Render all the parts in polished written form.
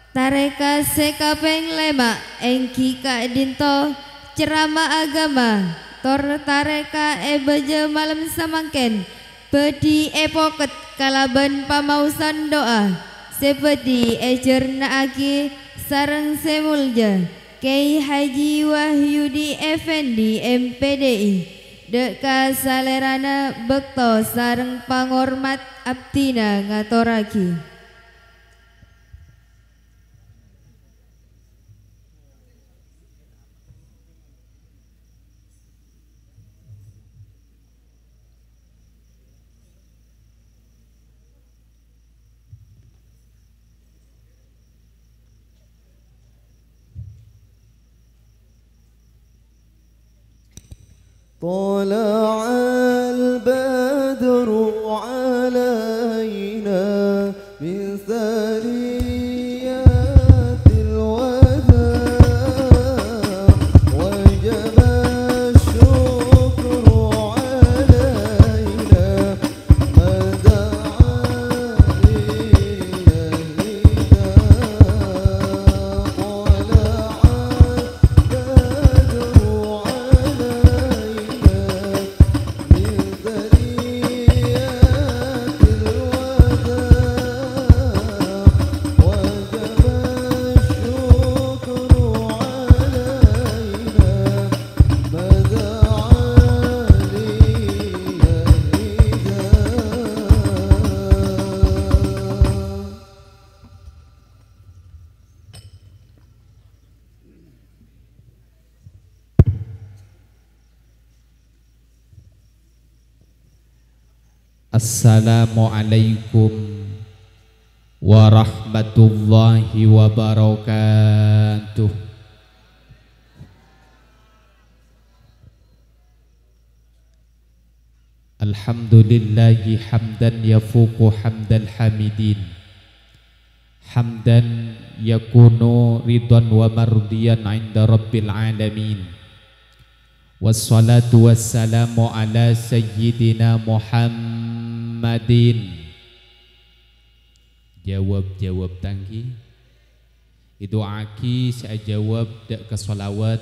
Tareka sekapeng lema engki ka dinto ceramah agama tor tareka beje malam samangken pedi epoket kalaban pamausan doa seperti ejerna aki sareng semulja Kiai Haji Wahyudi Effendi MPDI deka salerana bekto sareng pangormat abdina ngatoraki. طلع البدر علينا من ثنيات الوداع وجب الشكر علينا ما دعا لله Assalamualaikum warahmatullahi wabarakatuh. Alhamdulillahi hamdan yafuqu hamdal hamidin, hamdan yakunu ridwan wa mardiyan inda rabbil alamin. Wassalatu wassalamu ala sayyidina Muhammadin. Jawab tangki itu aki saya jawab dak ke salawat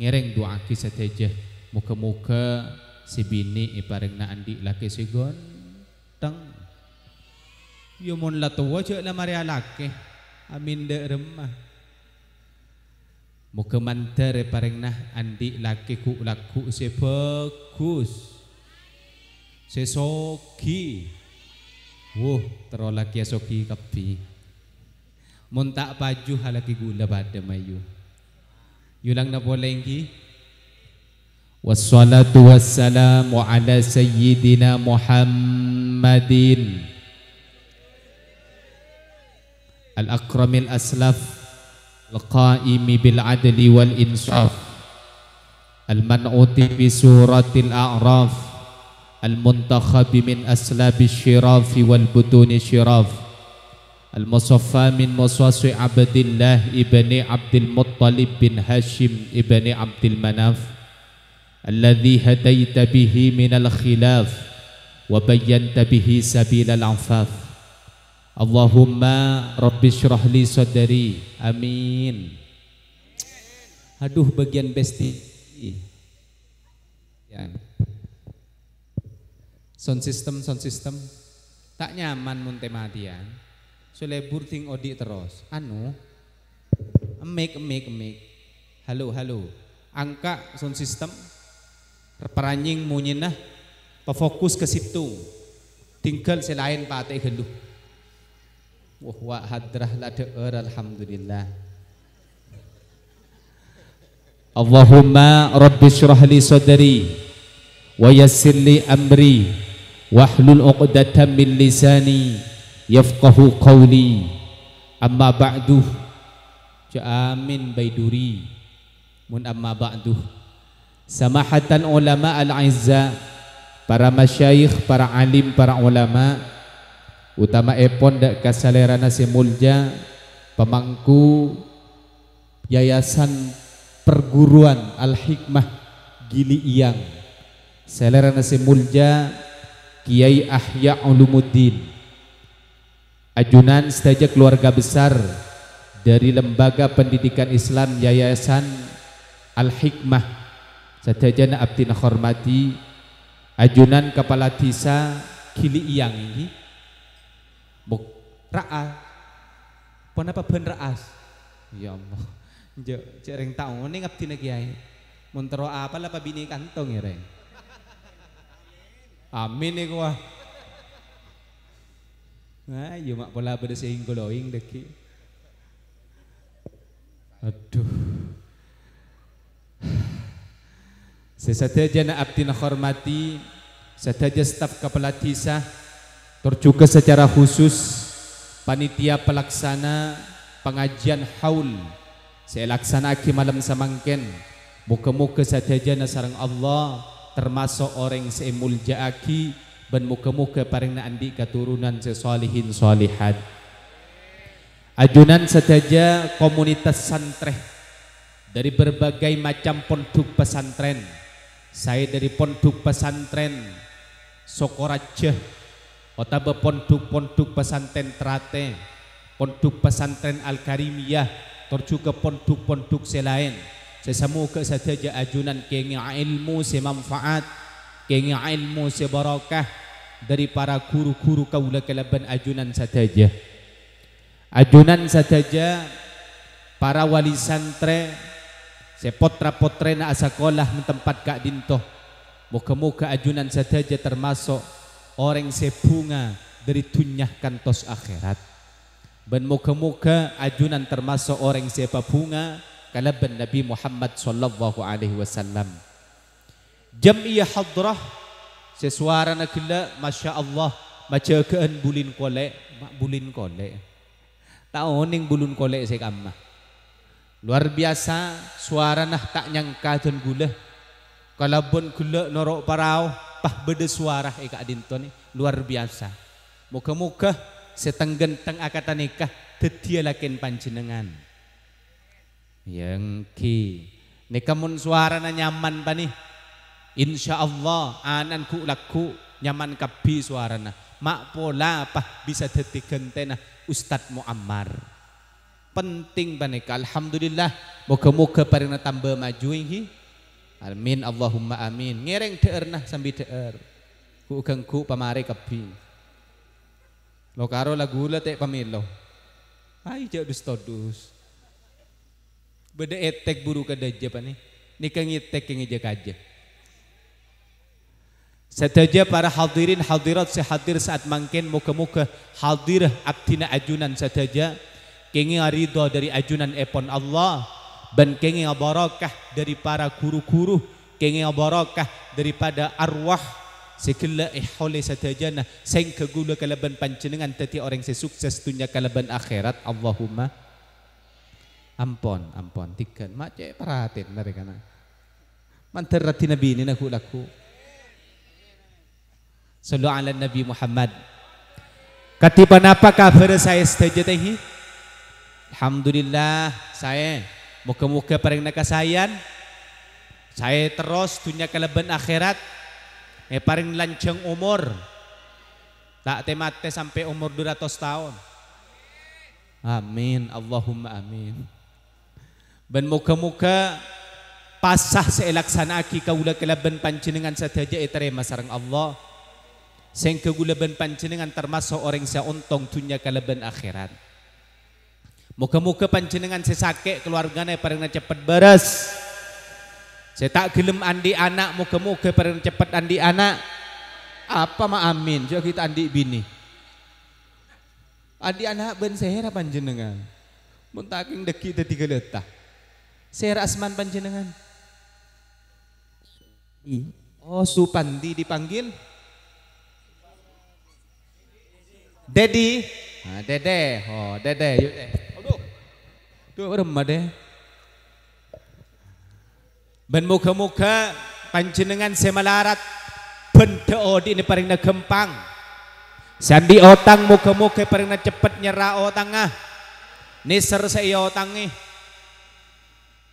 ngereng doa aki sateja muka-muka si bini iparengna andi laki si gonteng yo mon la tuwa je la maria laki amin de remah muka mantar iparengna andi laki ku laku si bagus si soki terolaki soki kapi mun tak baju halaki gula pada mayu yulang na bolengki. Wassalatu wassalamu ala sayyidina Muhammadin al-akramil aslaf al-qaimi bil adli wal insaf al-man'uti bi suratil a'raf al-muntakhabi min aslabi syirafi wal butuni syiraf al-musaffa min muswasi abdillah ibni abdil muttalib bin hashim ibni abdil manaf alladhi hadaita bihi minal khilaf wa bayyanta bihi sabilal afaf. Allahumma rabbi syrah li sadri. Amin. Aduh bagian besti ya. Sound system tak nyaman mun tematian selebur ting odi terus anu emik halo angka sound system peranying munyinah pefokus ke situ tinggal selain patai geluh wah hadrah la de'er alhamdulillah. Allahumma rabbi syrah li sadri wa yassir li amri wahlul uqdatam min lisani yafqahu qawli amma ba'du. Amin baiduri mun amma ba'du. Samahatan ulama al-izza, para masyayikh, para alim, para ulama, utama epon dak kasalerana semulja pemangku yayasan perguruan al-hikmah Gili Iyang, salerana semulja Kiai Ahya Ulumuddin, ajunan saja keluarga besar dari Lembaga Pendidikan Islam Yayasan Al-Hikmah sadayana abdi hormati ajunan Kepala Desa Gili Iyang ini buk raas kenapa ben raas ya Allah jereng tahu ini abdi kiai muntero apa lah bini kantong ya reng amin nih gua nah iya mak pola berdesing glowing deki aduh sesadayana abdi hormati sadaya staf Kepala Desa terjuga secara khusus panitia pelaksana pengajian haul saya laksanakan malam samangken muka-muka sadayana sareng Allah termasuk orang seemuljaaki dan muka-muka paring andi keturunan sesalihin salihat ajunan sadaya komunitas santre dari berbagai macam pondok pesantren. Saya dari pondok pesantren Sokoraja, otaba pondok pesantren Trate, pondok pesantren Al-Karimiyah, terjuga pondok selain. Sesemuka saja ajunan kengi ilmu semanfaat, kengi ilmu sebarakah dari para guru-guru kaula kalaban ajunan saja. Ajunan saja para wali santri sepotra-potre na sekolah tempat kak dinto muka-muka ajunan saja termasuk orang sebunga dari dunia kantos akhirat dan muka-muka ajunan termasuk orang sebunga kalaban Nabi Muhammad sallallahu alaihi wasallam jam'iyah hadrah sesuara nakila masya Allah maca keun bulin kolek mak bulin kolek tahu ning bulun kolek saya kamah luar biasa suara nah tak nyangka dan gula kalau bon gula norok parau pah beda suara eka dinto ni luar biasa muka-muka setenggenteng akatan nikah tetia lakin panjenengan yang ki nikamun suara na nyaman pa ni insya Allah anan ku laku nyaman kapi suara na mak pola pah bisa tetikentena Ustadz Muammar penting panika alhamdulillah moga-moga parina tambah maju ini amin Allahumma amin ngereng deur nah sambil deur ku ganggu pamare kapi lo karo lagu la tek pamilo ai jak dus todus beda etek buru kadaja pani nikah ngitek ngeja kaja sadaja para hadirin hadirat sehadir saat mangken moga-moga hadir abdina ajunan sadaja kengi ridho dari ajunan epon Allah dan kengi barakah dari para guru-guru kengi barakah daripada arwah segala ihole satajana sing kegula kalaban panjenengan teti orang sesukses dunia kalaban akhirat Allahumma ampon tikan mace paratin dari kana manterati nabi ini naku laku sallu ala Nabi Muhammad katipan apa kabar saya stajatahi alhamdulillah saya muka-muka paling nakasayan saya terus dunia kalaban akhirat paling lancang umur tak temate sampai umur 200 tahun amin Allahumma amin dan muka-muka pasah seelaksanaki kaula kalaban panjenengan sadaja terima sareng Allah sing kegulaban panjenengan termasuk orang saya untung dunia kalaban akhirat muka-muka panjenengan sesake keluarganya paling cepat beres saya tak gelem andi anak muka-muka paling cepat andi anak apa ma amin juga kita andi bini andi anak ben sehera panjenengan muntaking deki tadi geletah sehera asman panjenengan oh Supandi dipanggil Dedi nah, Dede oh Dede yuk tuh remah deh ben muka-muka panjenengan semalarat benda odi ini paling na gempang sandi otang muka-muka paling na cepet nyerah otang niser saya otang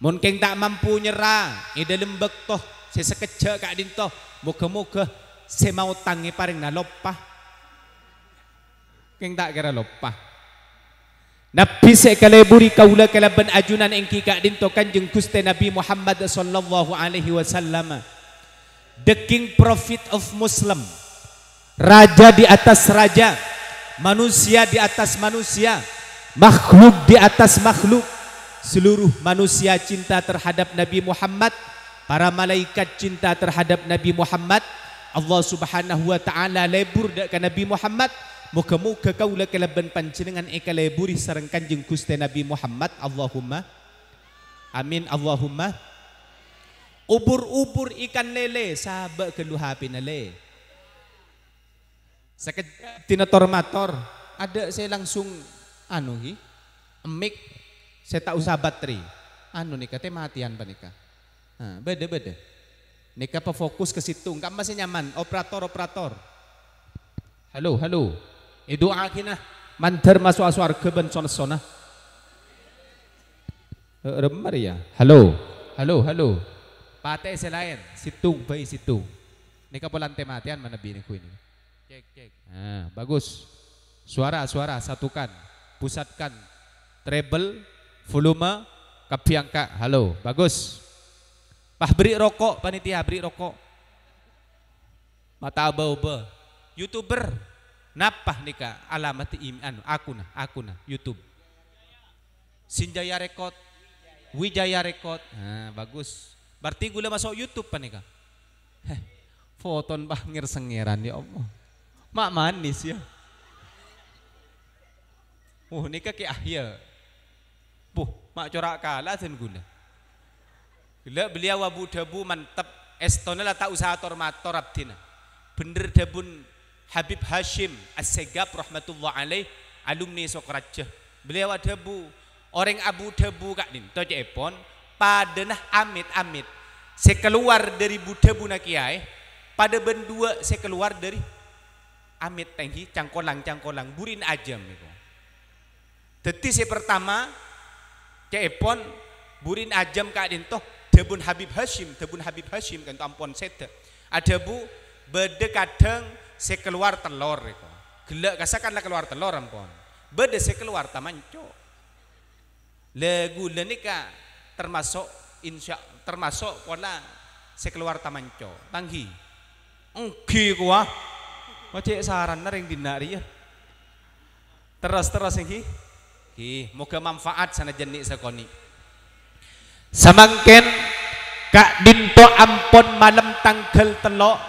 mungkin tak mampu nyerah ida lembek toh sesekecak kak dinto muka-muka semau tangi paling na lopah keng tak kira lopah Nabi sekaleburi kaula kalaban ajunan engki kak dinto Kanjeng Gusti Nabi Muhammad sallallahu alaihi wasallam. The king prophet of Muslim. Raja di atas raja, manusia di atas manusia, makhluk di atas makhluk. Seluruh manusia cinta terhadap Nabi Muhammad, para malaikat cinta terhadap Nabi Muhammad. Allah Subhanahu wa taala lebur dak ka Nabi Muhammad. Muka-muka kaula kalaban panjenengan eka leburi sareng Kanjeng Gusti Nabi Muhammad. Allahumma amin Allahumma. Ubur-ubur ikan lele sabak keluhapin lele. Sekejap tina tormator ada saya langsung anu hi emik saya tak usah bateri anu nika teh matian pa nika. Beda nika pa fokus ke situ enggak masih nyaman operator. Halo doa kina mantar masuk surga ben sona remar ya. Halo pate selain situng bayi situng nika polan tematian mana bini ku ini cek bagus suara satukan pusatkan treble volume kapiangka. Halo bagus pah beri rokok panitia beri rokok mata bau YouTuber napah nika alamat aku nah YouTube Sinjaya Rekod Wijaya Rekod. Bagus berarti gula masuk YouTube pa nika. Foton bah ngir-sengiran ya Allah mak manis ya. Nika ki ahya mak corak kalah sen gula beliau Abu Dabu mantap estona lah tak usah tormator abdina bener dabun Habib Hashim As-Segaf rahmatullah alaih alumni Sokrajah. Beliau Dabu orang Abu Dabu kak din toje epon padenah amit sekeluar dari Budabu nakiai pada bendua sekeluar dari amit tenghi cangkolang burin ajam itu. Teti se pertama cepon burin ajam kak din toh Dabun Habib Hashim kan ampon sete. Ada bu bede kadang sekeluar telur itu. Gelak kasakanlah keluar telur ampun. Bede sekeluar tamanco. Lagu lenika termasuk pola sekeluar tamanco. Tanggi. Engki kuah. Macek saran nering dinari ya. Terus engki. Moga manfaat sana jenik sekoni. Samangken kak dinto ampon malam tanggal telok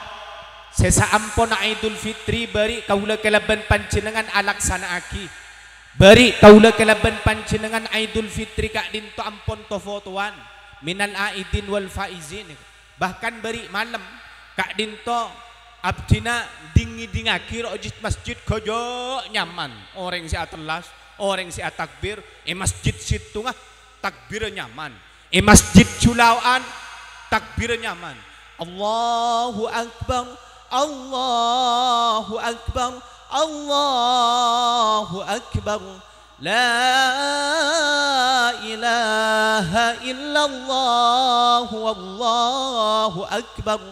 sesa ampon Idul Fitri bari kaula kelaban panjenengan alaksana aki bari kaula kelaban panjenengan Idul Fitri kak dinto ampon tofotuan minal aidin wal faizin bahkan bari malam kak dinto abdina dingi-dingaki rojit masjid kojo nyaman orang si atelas orang si atakbir masjid situ takbir nyaman masjid Julauan takbir nyaman. Allahu Akbar Allahu Akbar Allahu Akbar la ilaha illallah wallahu akbar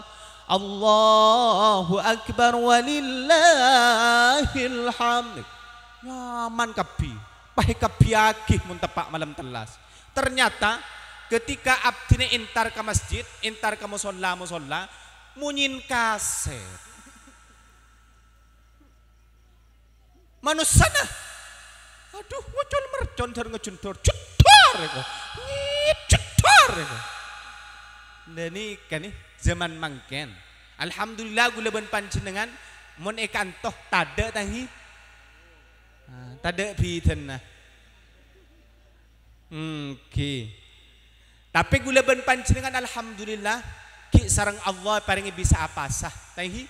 Allahu Akbar walillahil hamd. Nyaman kapi pahe kapi akih mun tepak malam telas. Ternyata ketika abdine intar ke masjid, intar ke musola, munyin kaset. Manusana, aduh, ngocol mercon dar ngejuntor, cetar itu, cetar itu. Dani kan zaman mangken. Alhamdulillah gula ban panjenengan, mon ekantoh tada tahi, tada biden nah. Tapi gula ban panjenengan alhamdulillah ki sareng Allah paringi bisa apa sah tahi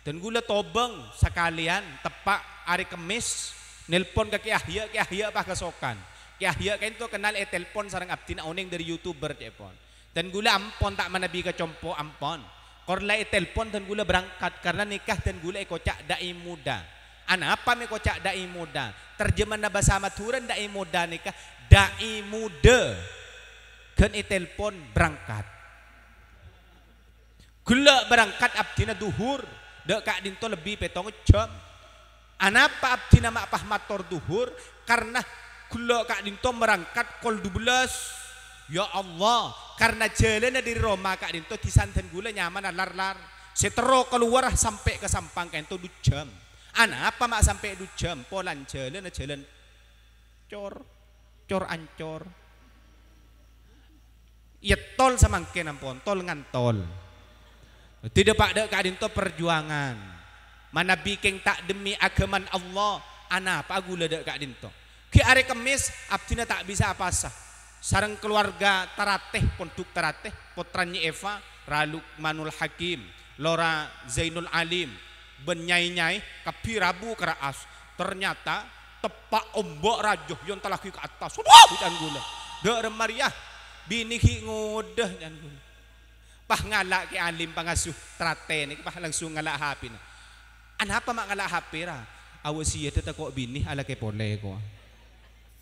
dan gula tobeng sekalian tepak hari Kemis nelpon ke Ahya apa kesokan Ki Ahya kan itu kenal telepon sareng abdina oning dari YouTuber cepon dan gula ampon tak manabi ke compo ampon korla telepon dan gula berangkat karena nikah dan gula kocak dai muda apa me kocak dai muda terjemahan bahasa Maturan dai muda nikah dai muda kan telepon berangkat gula berangkat abdina duhur dek kak dinto lebih petong jam anapa abdina mak pah mator duhur karena Kula Kak Dinto merangkat kol 12. Ya Allah, karena jalan dari Roma Kak Dinto disanten gula nyaman lar-lar. Setero keluar sampai ke Sampang kento 2 jam. Apa mak sampai 2 jam? Polan jalan cor ancor. Ya tol samangken ampun, tol ngan tol. Tidak pada Kak Dinto perjuangan. Mana biking tak demi agaman Allah. Apa gula dek Kak Dinto. Ki hari Kemis abdina tak bisa apa sah. Sarang keluarga tarateh ponduk tarateh putranya Eva Raluk Manul Hakim Lora Zainul Alim benyai-nyai kapi Rabu keraas ternyata tepak ombok rajuh yang telah ke atas hujan gula dek remariah bini ki ngodah dan gula pah ngalak ke alim pangasuh terate ni pah langsung ngalak HP ni apa mak ngalak HP ra awasiya teta kok bini ala ke pole ko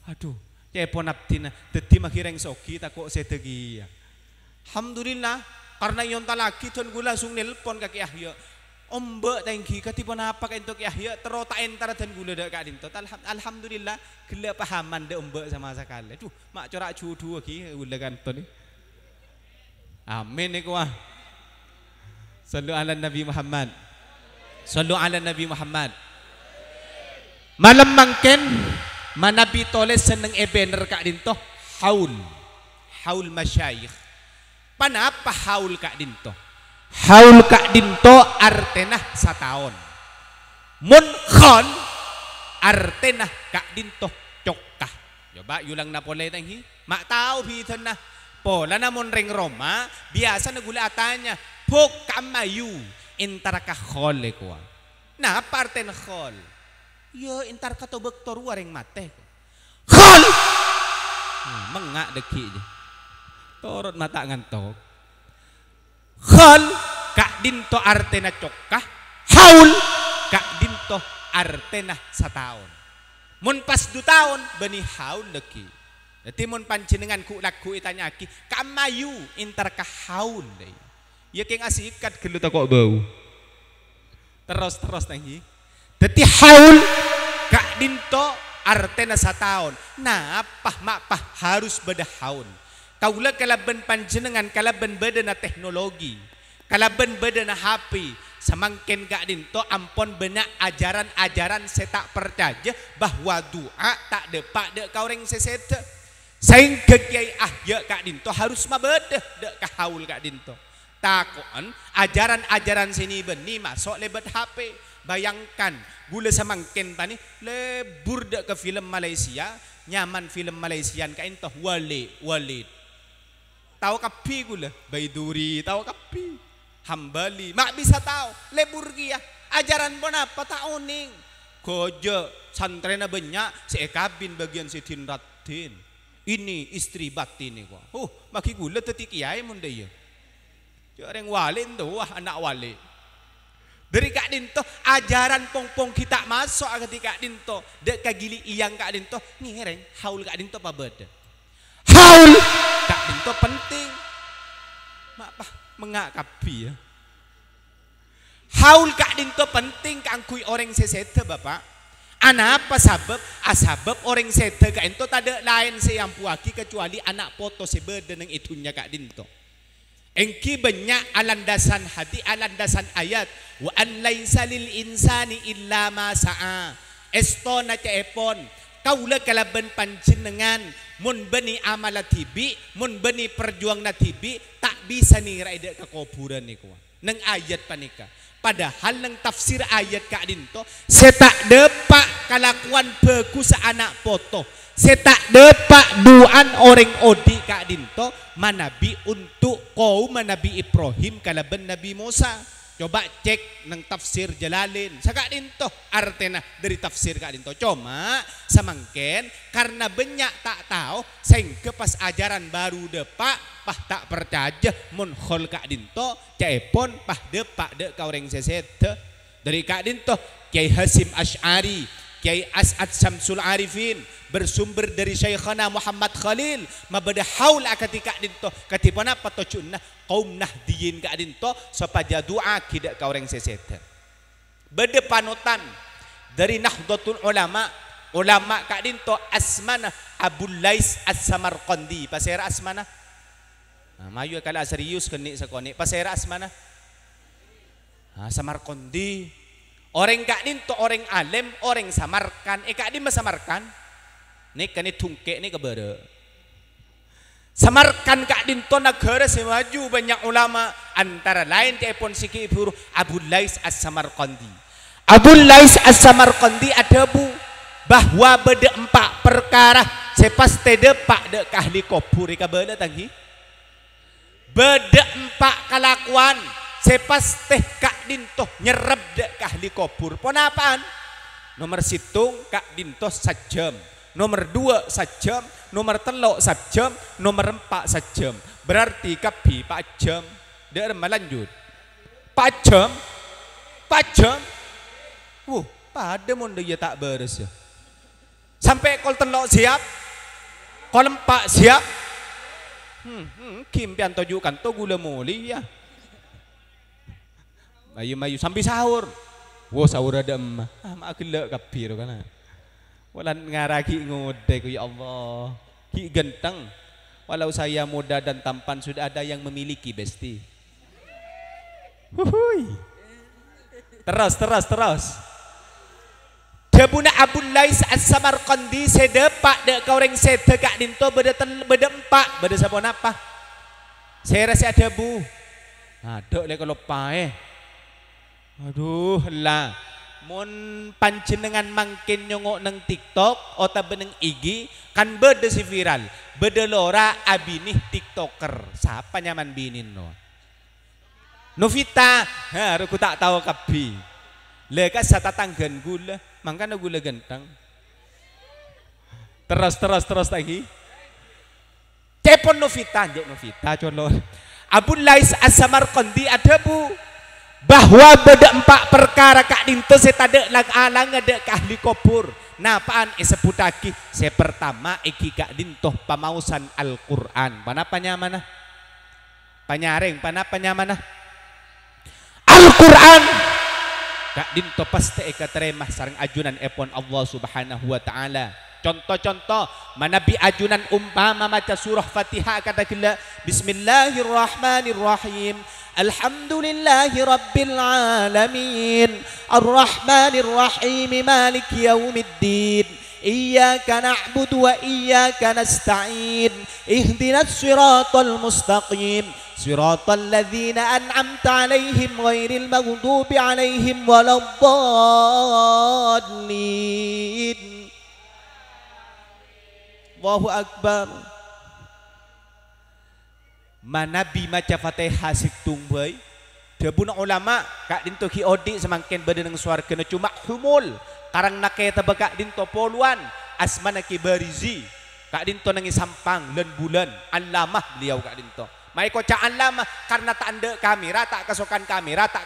aduh cepon abdina dadi makireng soki tak kok setegi ya alhamdulillah karena yon talaki tuan gula langsung nelpon kaki Yahya ombak tangki katipun apa ka entuk Yahya terota entar dan gula dak Kak Dinto alhamdulillah gila pahaman de ombak sama sekali aduh mak corak cudu ki gula kanton ni amin niku wah sallu ala Nabi Muhammad sallu ala Nabi Muhammad malam mangken Manabi toles seneng ebener Kak Dinto haul masyayikh. Panapa haul Kak Dinto? Haul Kak Dinto artenah sataon. Mun khol artenah Kak Dinto cokah. Coba yulang na pole tanghi. Mak tahu bitan na. Pola namun ring Roma biasa nagula atanya pok kamayu intara ka khol ko. Nah parten khol. Yo intar kato bektor waring mate. Khol. Mengak deki je. Torot mata ngantok. Khol Kak Dinto artena cokah. Haul Kak Dinto artena sataon. Mun pas 2 tahun beni haul deki. Dadi mun panjenengan ku laku itanya aki kamayu intar ka haul deh. Ya keng asikat gelu ta kok bau. Terus tangi. Dadi haul Kak Dinto artena sataon. Nah, pah harus beda haul. Kaula kalaban panjenengan kalaban beda na teknologi. Kalaban beda na HP. Samangken Kak Dinto ampon benak ajaran-ajaran saya tak percaya bahwa doa tak depak dek kaureng sesete. Sehingga Kiai Ahya Kak Dinto harus mabeda dek kahaul Kak Dinto. Takon ajaran-ajaran sini beni masuk lebat HP. Bayangkan gula samangken tani lebur dek ke film Malaysia, nyaman film Malaysian ka entah Walid. Tahu kapi gula Baiduri, tahu kapi Hambali, mak bisa tahu lebur kia ajaran pun apa tak uning koja santrena banyak si ekabin bagian si tinratin ini istri batin ni kok maki gula teti kiai mun dia orang wali tu anak wali dari Kak Dinto ajaran pong kita masuk ketika Kak Dinto dek kagili iyang Kak Dinto ngereng haul Kak Dinto apa beda haul Kak Dinto penting mak mengakapi ya haul Kak Dinto penting kangkui orang sesete bapak apa sebab orang sesete Kak Dinto tak ada lain sayampuaki kecuali anak foto sebeda neng itunya Kak Dinto engki banyak alandasan hati alandasan ayat wa an laisa lil insani illa ma sa'a estona caepon kaula kalaban panjenengan mun beni amala tibi mun beni perjuang na tibi tak bisa nih raida ke kuburan niku neng ayat panika padahal neng tafsir ayat Kak Dinto setak depak kalakuan beku sa anak foto setak depak duan orang odi Kak Dinto manabi untuk kaum Nabi Ibrahim kalaban Nabi Musa coba cek neng tafsir Jalalin sa Kak Dinto artena dari tafsir Kak Dinto cuma samangken karena banyak tak tahu sehingga pas ajaran baru depak pah tak percaya mun khol Kak Dinto caepon pah depak dek kaureng sesete dari Kak Dinto Kiai Hasim Asy'ari Kiai As'ad Syamsul Arifin bersumber dari Syekhana Muhammad Khalil mabada haul ketika Dinto katipana patocunna kaum nahdiyin Kak Dinto supaya doa kidak ka orang sesete bade panutan dari Nahdlatul Ulama ulama kak dinto asmana Abul Lais As-Samarqandi pasera asmana mayu kala serius kenik sakoni pasera asmana Samarqandi orang kak dinto orang alim orang Samarkan kak di Samarkan nih kan tungke nih kebere Samarkan kak dinto negara semaju banyak ulama antara lain telepon siki ibu Abul Lais As-Samarqandi. Abul Lais As-Samarqandi ada bu bahwa beda 4 perkara sepas tede pak de ahli kubur ika beda tanggi beda 4 kelakuan sepas teh kak dinto nyerep de ahli kubur pon apaan nomor 1 kak dinto sajam nomor 2 sajam nomor 3 sajam nomor 4 sajam berarti kapi 4 jam dia melanjut 4 jam pada monde ya tak beres ya sampai kol telok siap kol 4 siap kim pian tojukan to gula moli ya mayu sampai sahur sahur ada emah mak gelek kapir kana walan ngaragi ngode ku ya Allah ki genteng walau saya muda dan tampan sudah ada yang memiliki besti terus Jabuna Abul Lais As-Samarqandi sedepak dek kau reng sede kak dinto beda 4 beda sapon apa saya rasa ada bu ada le kalau pae aduh lah mon panjenengan mangkin nyongok neng TikTok ota beneng IG kan beda si viral beda lora abinih TikToker siapa nyaman binin no Novita aku tak tahu kapi leka satatanggan gula mangkana gula gentang terus lagi cepon Novita color Abul Lais As-Samarqandi ada bu bahwa beda 4 perkara kak dinto setade lang ada ahli kubur nah apaan sebutaki saya pertama iki kak dinto pamausan Al-Quran panapanya mana panyaring panapanya mana Al-Quran kak dinto pasti eka teremah sarang ajunan epon Allah Subhanahu wa taala contoh manabi ajunan umpama maca surah Fatihah kata kila Bismillahirrahmanirrahim Alhamdulillahi rabbil alamin Ar-Rahmanirrahim Maliki yaumiddin Iyyaka na'budu wa iyyaka nasta'in Ihdinas siratal mustaqim Siratal ladzina an'amta alaihim ghairil maghdubi alaihim waladdallin Allahu akbar manabi maca Fatihah situng bae debuna ulama kak dinto ki odi semangken badan swarga cuma humul karang naketa bakak dinto poluan asmana ki barizi kak dinto nangi sampang len bulan alamah beliau kak dinto mai kocaan lama karena tak ande kamera tak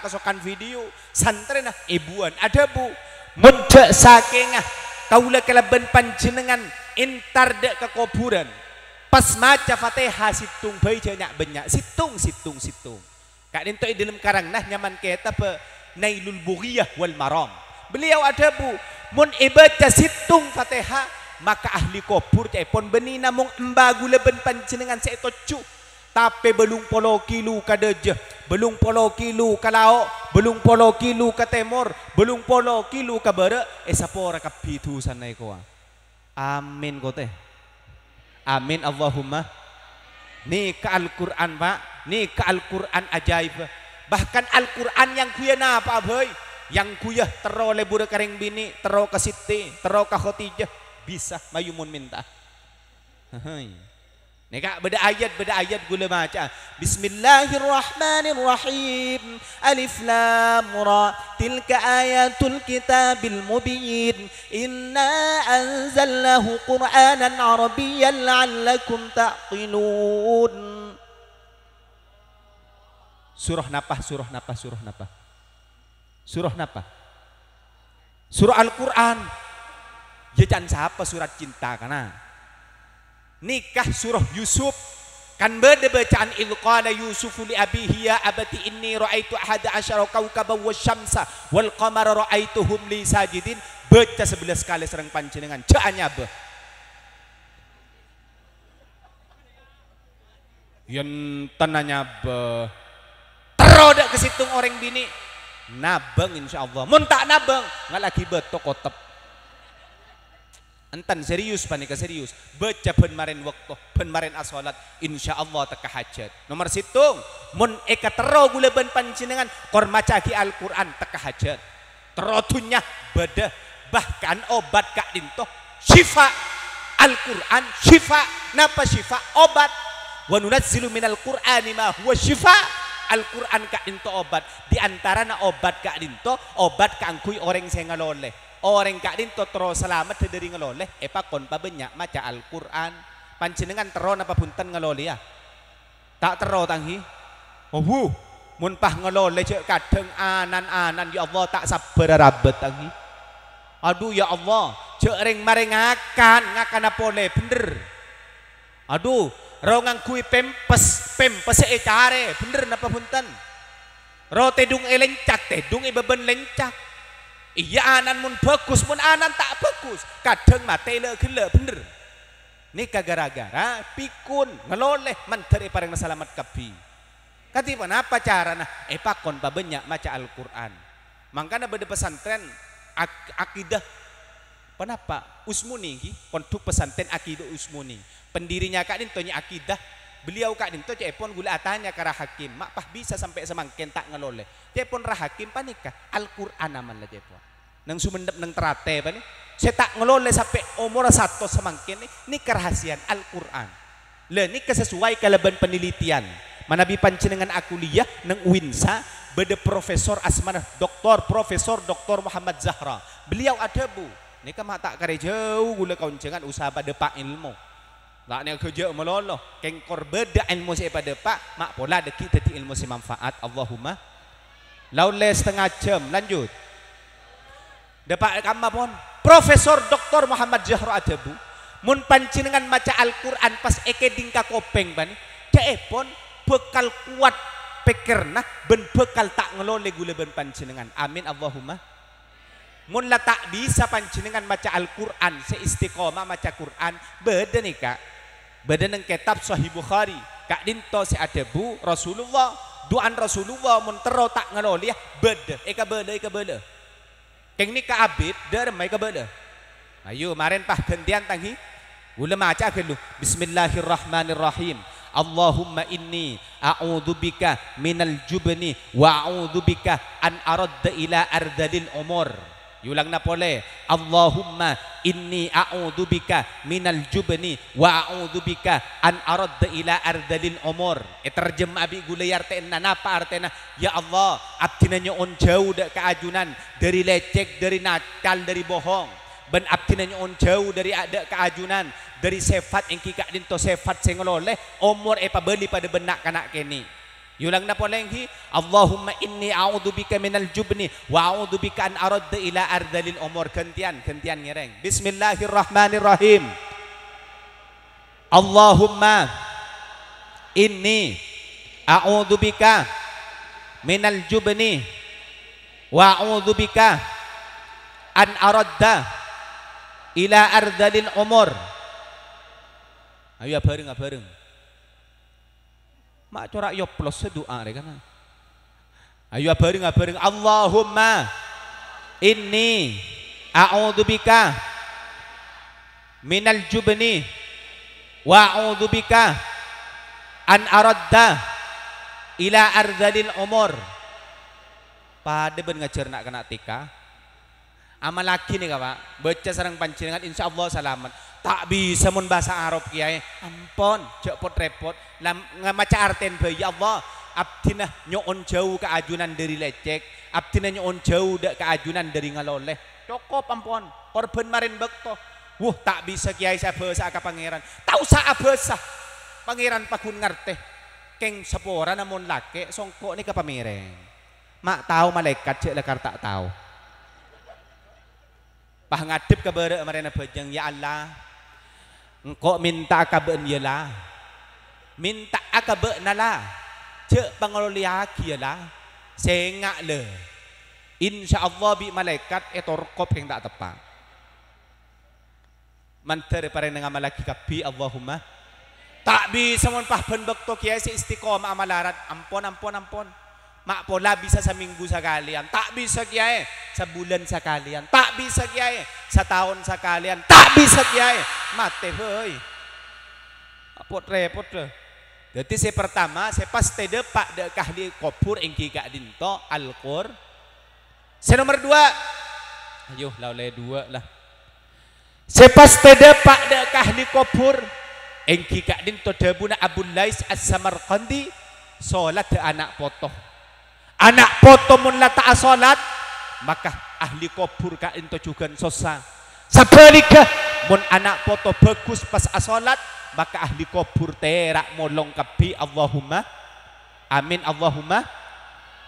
kesokan video santrena ibuan ada bu mendek saking kaula kelaben panjenengan intar dek ke kuburan pas maca Fatihah situng bae banyak situng kak dinto dalam karang nah nyaman kita pe Nailul Bughiyah wal Maram beliau ada bu mun ibaca situng Fatihah maka ahli kubur pon benina mung embagu leben panjenengan saetocu tapi belum polo kilo ka dejah belum polo kilo ka laok belum polo kilo ka temor belum polo kilo ka bara sapora ka pitu sanay ko amin ko teh amin Allahumma ni ka Al-Quran pak ni ka Al-Quran ajaib bahkan Al-Quran yang kuya na apa boy yang kuya tero lebur karing bini tero ka Siti tero ka Khotijah bisa mayumun minta Nika beda ayat gula maca Bismillahirrahmanirrahim Alif Lam Ra Tilka ayatul kitabil mubin Inna anzalnahu Qur'anan Arabiyyan la'allakum ta'qilun Surah napa Surah Al-Quran ya jangan siapa surat cinta kana nikah surah Yusuf kan beda bacaan idh qala Yusufu li abihi ya abati inni ra'aitu ahada asyara kawkaban wasyamsa wal qamara ra'aituhum li sajidin baca 11 kali serang panjenengan jaannya beh yang tenanya beh terodak ke situng orang bini nabeng insyaallah mun tak nabeng nggak lagi betok kotep enten serius panika serius baca ben maren waktu ben maren asolat insyaallah teka hajat nomor situng mun eka tero gula ben panjenengan kor macagi Al-Qur'an teka hajat terotunya beda bahkan obat kak dinto syifa Al-Qur'an syifa napa syifa obat wa nunazzilu minal qur'ani ma huwa syifa Al-Qur'an kak dinto obat diantara na obat kak dinto obat kangkui orang saya ngaloleh orang kak dinto terus selamat dari ngeloleh pakon pa banyak maca Al-Qur'an panjenengan tero napa punten ngeloleh ya tak tero tanghi oh mun pah ngeloleh cek kadang anan-anan ya Allah tak sabar rabet tanghi aduh ya Allah cek ring mare ngakan apa boleh bener aduh rongang kui pempes care bener napa punten ro tedung lencak tedung beben lencak iya anan mun bagus mun anan tak bagus kadang mate le gele bener nika gara-gara pikun ngeloleh menteri pareng selamat kapi katipan apa carana pakon pa banyak maca Al-Qur'an mangkana bade pesantren akidah kenapa Usmuni pondok pesantren akidah Usmuni pendirinya kak dinto nya akidah beliau kak dinto cepon gula atanya kara hakim mak pah bisa sampai semangken tak ngeloleh cepon ra hakim panika Al-Qur'an aman lah cepon nang sumendep nang terate pa ni saya tak ngeloleh sampai umur 1 semangkin ni kerahasiaan Al-Qur'an le ni kesesuai kalaban penelitian manabi panjenengan akuliah nang UINSA beda profesor asmana Profesor Dr. Muhammad Zahra beliau ada bu ni ka tak kare jauh gula kauncengan usaha pada pak ilmu tak ni kerja meloloh kengkor beda ilmu saya pada pak mak pola deki tadi ilmu si manfaat Allahumma laule setengah jam lanjut dapat kamma pon Profesor Dr. Muhammad Zahra ada bu mun panjenengan maca Al-Qur'an pas eke dingka kopeng bani pon bekal kuat pikirna ben bekal tak ngeloleh gula ben panjenengan amin Allahumma mun la tak bisa panjenengan maca Al-Qur'an seistiqomah maca Qur'an beda nih kak beda nang kitab Sahih Bukhari kak dinto si ada bu Rasulullah doan Rasulullah mun tero tak ngeloleh beda eka beda keng ni ka abid dermai ka beda ayo maren pah gantian tanghi gula maca gelu bismillahirrahmanirrahim Allahumma inni a'udzubika minal jubni wa a'udzubika an aradda ila ardalil umur yulang na pole Allahumma inni a'udzubika minal jubni wa a'udzubika an aradda ila ardalil umur terjem abi gulayar tena napa artena ya Allah abdina nyoon jauh dak keajunan dari lecek dari nakal dari bohong ben abdina nyoon jauh dari ada keajunan dari sifat yang kikak dinto sifat sing ngeloleh umur pabeli pada benak kanak kini yulang na polenghi Allahumma inni a'udzubika minal jubni wa a'udzubika an aradda ila ardalil umur gantian ngereng bismillahirrahmanirrahim Allahumma inni a'udzubika minal jubni wa a'udzubika an aradda ila ardalil umur ayo bareng mak corak yoplos doa deh kan ayo bareng Allahumma inni a'udzubika minal jubni wa a'udzubika an aradda ila ardalil umur pada ben ngajar nak kena tika amal lagi nih pak baca sarang panjenengan insya Allah selamat tak bisa mun bahasa Arab kiai ampun cek pot repot ngamaca arten bayi Allah abdina nyoon jauh keajunan dari lecek abdina nyoon jauh dak keajunan dari ngaloleh cukup ampun korban marin bekto tak bisa kiai saya bahasa ka pangeran tak usah bahasa pangeran pakun ngerteh keng sepora namun lake songkok ni ka pamireng mak tahu malaikat cek lekar tak tahu pah ngadep ke bare marena bajang ya Allah engkau minta akaben yalah minta akaben nala cek pangololiaki yalah sengak le insyaallah bi malaikat etorkop yang tak tepat mantar pare nang amalaki kapi Allahumma tak bisa mon pah ben bekto kiai si istiqomah amalarat ampun mak pola bisa seminggu sekalian tak bisa kiai sebulan sekalian tak bisa kiai setahun sekalian tak bisa kiai mate heuy repot deh. Jadi saya pertama saya pasti depak dek kahli kopur engki kak dinto Al-Qur. Saya nomor 2. Ayo laulai 2 lah. Saya pasti depak dek kahli kopur engki kak dinto debuna Abul Lais As-Samarqandi salat de anak poto. Anak poto mun la ta salat maka ahli kopur kak dinto juga sosa. Sabalika mun anak poto bagus pas salat maka ahli kubur terak molong kapi Allahumma amin Allahumma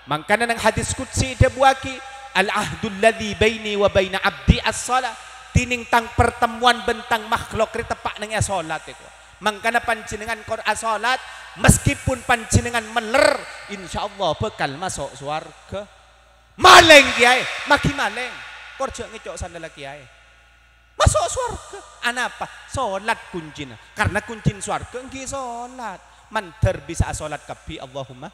mangkana nang hadis qudsi dia buaki al ahdul ladzi baini wa baina abdi as-shalah tining tang pertemuan bentang makhluk ri tepak nang salat iku mangkana panjenengan qor salat meskipun panjenengan meler insyaallah bakal masuk surga maleng kiai maki maleng korjo ngecok sandal kiai masuk surga. Anapa? Salat kuncina. Karena kuncin surga nggih salat. Mantar bisa salat kapi Allahumma.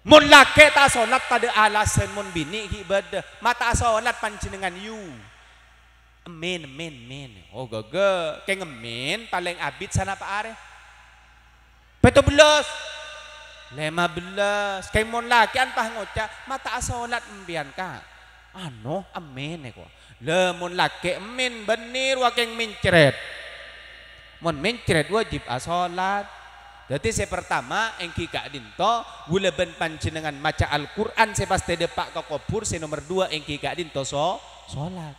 Mun lake ta salat tada alasan mun bini ibadah. Mata salat panjenengan yu. Amin. Oh gaga. Kay ngemin paling abid sana pa are. 17. 15. Kay mun lake an pah ngoca mata salat embian ka. Ano amin ko. Lemun laki min benir wakeng mincret mun mincret wajib asolat jadi saya pertama engki kak dinto gula ben panjenengan maca Al-Quran saya pasti depak ke kubur saya nomor 2 engki kak dinto solat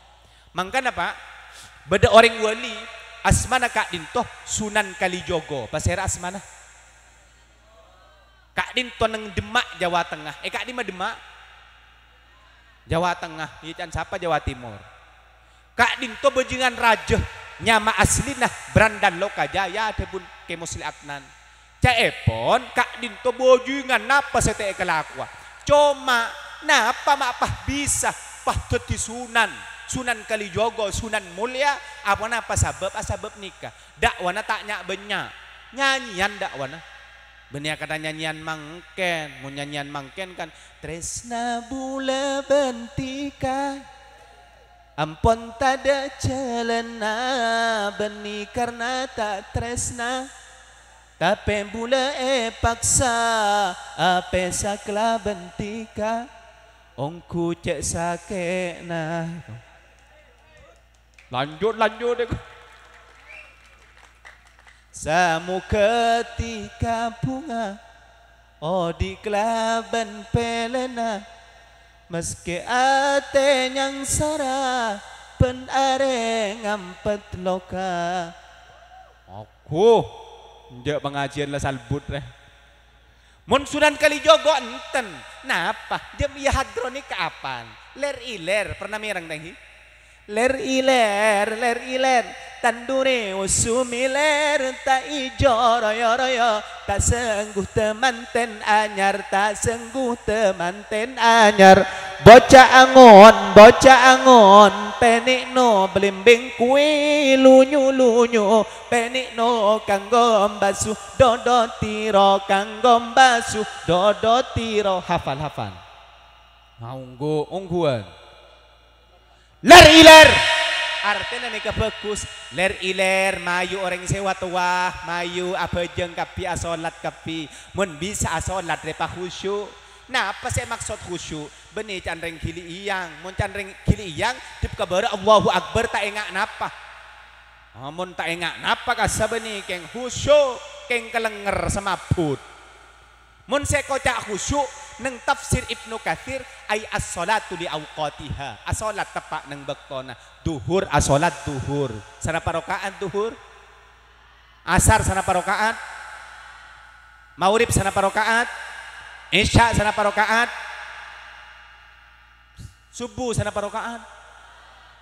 mangkana pak beda orang wali asmana kak dinto Sunan Kalijogo pasera asmana kak dinto neng Demak Jawa Tengah kak di Demak Jawa Tengah, ikan siapa Jawa Timur. Kak dinto bejingan raja nyama aslina Brandan Lokajaya debun ke Musli Adnan. Caepon kak dinto bojingan napa sete kelakwa. Cuma napa mapah bisa pah teti Sunan Kalijogo Sunan mulia apa napa sabab nikah. Dakwana tak nyak benya. Nyanyian dakwana. Benih kata nyanyian mangken, mau nyanyian mangken kan tresna bula bentika ampun tada celana benih karena tak tresna tapi bula paksa ape sakla bentika ongku cek sakena lanjut deh. Samu ketika bunga oh di kelaban pelena meski ate yang sara pen are ngampet loka aku njek pengajian lah salbut reh mun Sunan Kalijogo enten napa dia biya hadroni kapan ler iler pernah mirang tanghi ler iler tandure usumiler ta ijo royo tak sengguh temanten anyar tak sengguh temanten anyar bocah angon penikno belimbing kui lunyu penikno kanggo basuh dodo tiro kanggo basuh dodo tiro hafal ungguan ler iler artinya nih bagus ler iler mayu orang sewa tua mayu abajeng kapi asolat kapi mun bisa asolat repa khusyuk nah apa saya maksud khusyuk benih candreng kili iyang mun candreng kili iyang tip kabar Allahu Akbar tak engak napa mun tak engak napa kasabeni keng khusyuk keng kelenger semaput mun saya kocak khusyuk neng tafsir Ibnu Katsir ay as-salatu li awqatiha as-salat tepak neng bektona duhur as-salat duhur sana parokaan duhur asar sana parokaan maurib sana parokaan isya sana parokaan subuh sana parokaan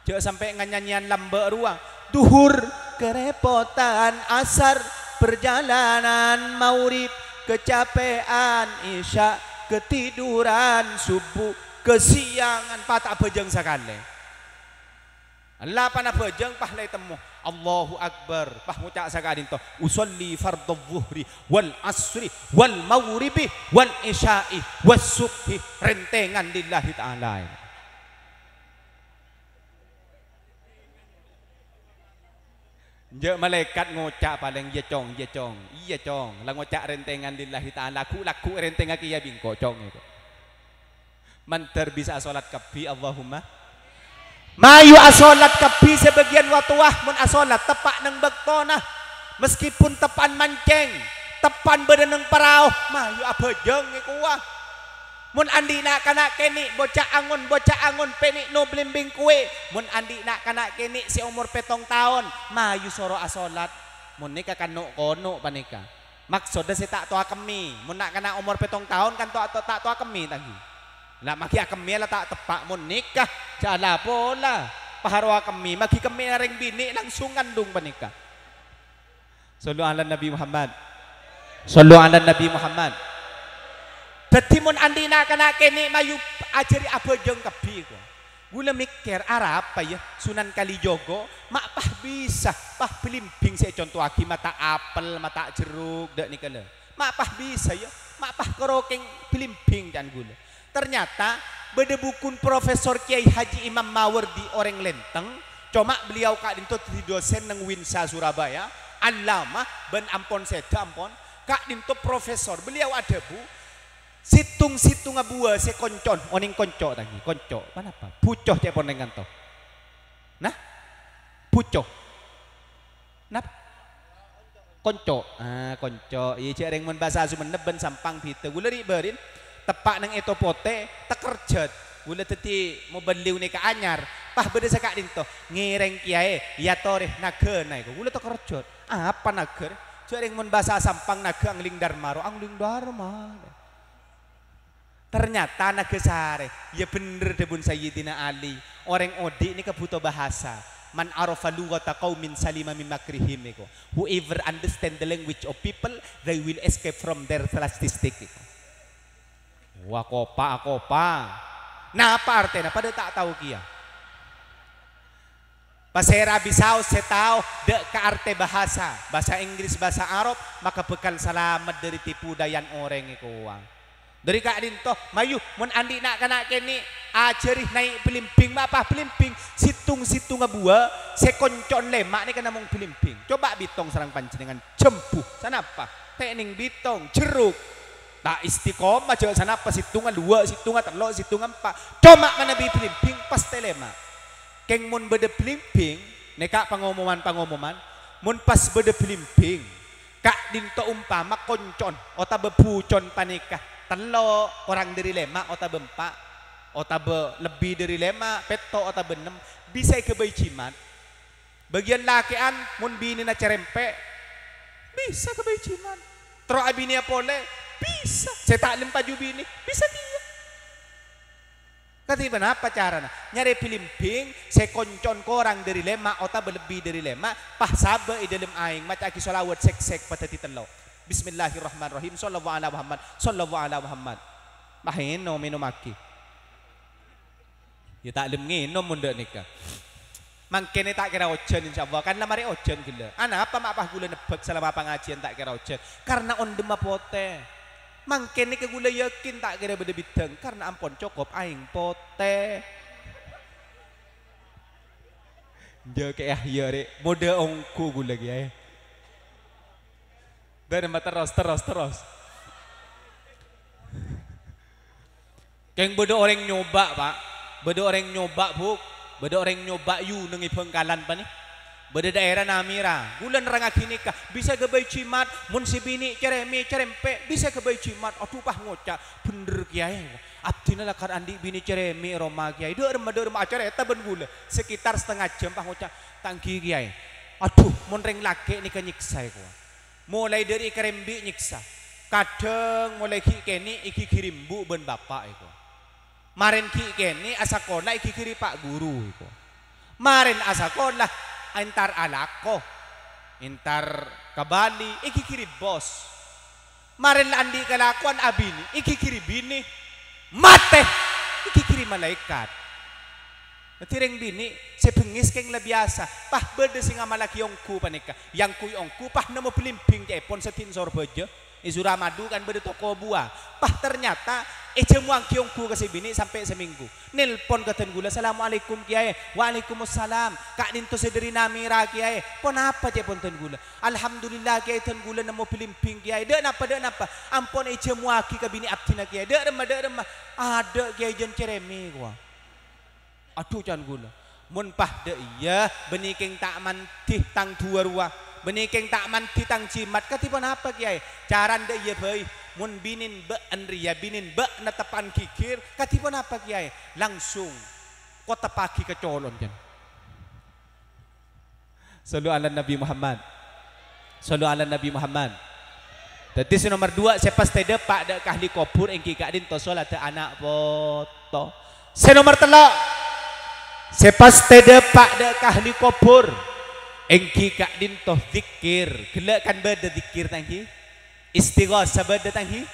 jangan sampai nganyanyian lambe ruang duhur kerepotan asar perjalanan maurib kecapean isya ketiduran subuh kesiangan patah bejeng sekali. Allah panah bejeng pah lay temu Allahu Akbar pah ngucap sakadin to usolli fardhu dhuhri wal asri wal maghribi wal isya'i was subhi rentengan lillahi ta'ala. Je malaikat ngucap paling iya cong lah ngucap rentengan lillahi ta'ala laku rentengan kiya bingko cong itu mantar bisa salat kabi Allahumma mayu asolat kabi sebagian watuah mun asolat tepak nang bektona meskipun tepan manceng tepan bedeneng parau mayu abejeng iku wah mun andi nak kana keni bocah angon penik no blimbing kue mun andi nak kana keni si umur 7 tahun mayu soro asolat mun nika kanu kono panika maksudnya si tak tua kemi mun nak kana umur 7 tahun kan tak tua kemi tadi lah maki kemi lah tak tepak mun nikah jala pola paharwa kemi maki kemi ring bini langsung ngandung panika sallu ala Nabi Muhammad dadi mun andi nak kana kene mayu ajari abojong kebi ko gula mikir arah apa ya Sunan Kalijogo mak pah bisa pah pelimping saya contoh aki mata apel mata jeruk dak nikale mak pah bisa ya mak pah kerokeng pelimping dan gula ternyata bedebukun Profesor Kiai Haji Imam Mawardi orang Lenteng cuma beliau kak dinto di dosen nang Winsa Surabaya Allamah ben ampon seda ampon kak dinto profesor beliau ada bu situng abua se koncon oning konco tadi konco mana apa pucoh cepon dengan to nah pucoh nah konco konco iya cek reng men bahasa Sumen ben sampang pite gula riberin tepak nang itu pote tekerjet gula teti mau beliau nih ke anyar pah beda sekak dinto ngireng kiai ya toreh nage naik gula tekerjet apa nage sering mun bahasa sampang nage angling dharma ternyata nage sare ya bener debun Sayyidina Ali orang odi ini kebutuh bahasa man arafa lughata qaumin salima min makrihim iko whoever understand the language of people they will escape from their statistic iko. Wah kopa nah apa artinya pada tak tahu kia pasera bisau setau dek ke arte bahasa Inggris bahasa Arab maka bekal selamat dari tipu dayan orang iku uang dari kak dinto mayu mun andi nak kena kene ajarih naik pelimping apa pelimping situng abua sekoncon lemak ni kena mong pelimping coba bitong sarang panjenengan cempuh sana apa tekning bitong jeruk tak istiqomah jauh sana apa situngan 2 situngan 3 situngan 4 cuma mana bi pelimping pas telema keng mun bede pelimping neka pengumuman mun pas bede pelimping kak dinto umpama koncon ota bepucon panikah telo orang dari lema ota bempak ota lebih dari lema peto ota benem bisa kebayi cimat bagian lakian mun bini na cerempe bisa kebayi cimat tro abini apole bisa saya tak lempa bini bisa dia kati apa cara nyari pilimping saya koncon korang dari lema ota lebih dari lema pah sabe dalam aing maca ki solawat sek patati telo Bismillahirrahmanirrahim sallallahu ala Muhammad mahino minum aki ya tak lem nginom munda nikah mangkene tak kira ojen insyaallah kan lamari ojen gila ana apa mak pah gula nebek selama pengajian tak kira ojen karena on dema pote mangkene ke gula yakin tak kira beda bidang karena ampon cukup aing pote dia kayak ya re mode ongku gula ya dan terus keng bodo orang nyoba pak bodo orang nyoba buk bodo orang nyoba yu nengi pengkalan pa nih bodo daerah namira bulan rangak kah bisa gebay cimat mun si bini cerempe bisa gebay cimat aduh pah ngocak bener kiai abdi nalakar andi bini cereme roma kiai dua remah acara eta ben gula sekitar setengah jam pah ngocak tangki kiai aduh mun reng laki nih kenyiksa ko mulai dari kerembi nyiksa kadang mulai ki kene iki kirim bu ben bapak itu maren ki kene asakola iki kiri pak guru itu maren asakola entar alako entar kabali iki kiri bos maren andi kalakuan abini iki kiri bini mate iki kiri kirim malaikat. Tireng bini sepengis keng la biasa. Pah berde sing amalaki yongku panika. Yang ku yongku pah nemu pelimping pon setin sor beje. Isura madu kan berde toko buah. Pah ternyata cemuang yongku ke bini sampai seminggu. Nelpon ke tenggula, assalamualaikum kiai. Waalaikumsalam. Kak dinto sederi namira kiai. Pon apa pon tenggula? Alhamdulillah kiai tenggula nemu pelimping kiai. Dek napa? Ampun cemuaki ke bini abdina kiai. Dek remah. Ada kiai jen ceremi gua. Aduh can gula mun pah de iya benikeng tak mantih tang dua ruah benikeng tak mantih tang cimat katipun apa kiai caran de iya bae mun binin be anria binin be netepan kikir katipun apa kiai langsung kota pagi kecolon jan. Sallu ala Nabi Muhammad. Sallu ala Nabi Muhammad. Dadi nomor 2 sepas tede pak de kahli kubur engki kak din to salat anak foto. Nomor 3 sepas tede pak de kahli kubur engki kak din toh zikir gelak kan berde zikir tangki istighosah berde tangki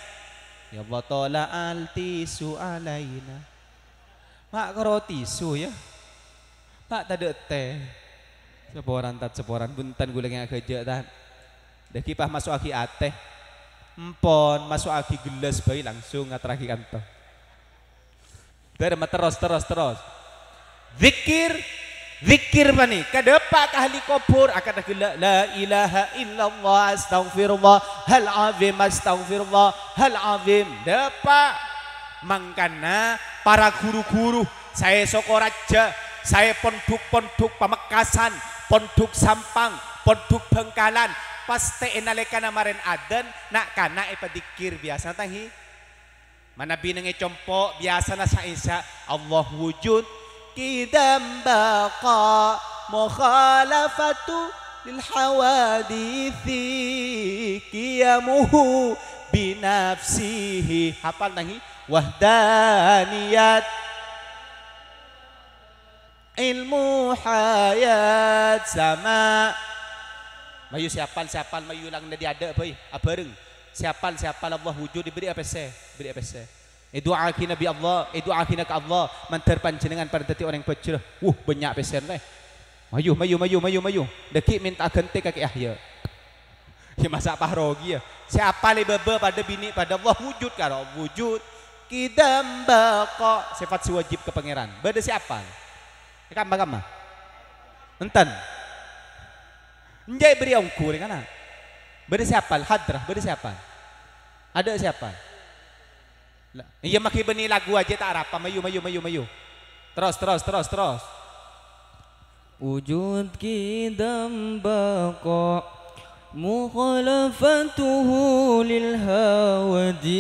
ya Allah tola altisu alaina mak karo tisu ya mak tade teh seporan buntan guleng yang kerja tan deki pah masuk aki ateh empon masuk aki gelas bayi langsung ngatraki kantor terus Zikir bani kadepak ahli kubur akan la ilaha illallah astaghfirullah hal azim depak mangkana para guru-guru saya Sokoraja saya ponduk Pamekasan ponduk Sampang ponduk Bengkalan pasti enalekana maren aden nak kana zikir biasa tangi mana binenge compok biasa na sa isa Allah wujud kidam baqa mukhalafatu lil hawadithi qiyamuhu binafsihi hafal nahi wahdaniyat ilmu hayat sama mayu siapal mayu lang na diada boy abareng siapal Allah wujud diberi apa se doa kita Nabi Allah, doa kita ke Allah, mantar panjenengan pada detik orang pecah. Banyak pesen deh. Maju. Deki minta ganti kaki ahya. Ya masa pahrogi ya. Siapa le bebe pada bini pada Allah wujud karo wujud. Kidam baqa sifat wajib ke pangeran. Beda siapa? Kama. Enten. Njai beri ongkur kan? Beda siapa? Hadrah. Beda siapa? Ada siapa? Iya maki beni lagu aja tak apa mayu. Terus. Wujud kidam baqa mukhalafatuhu lil hawadisi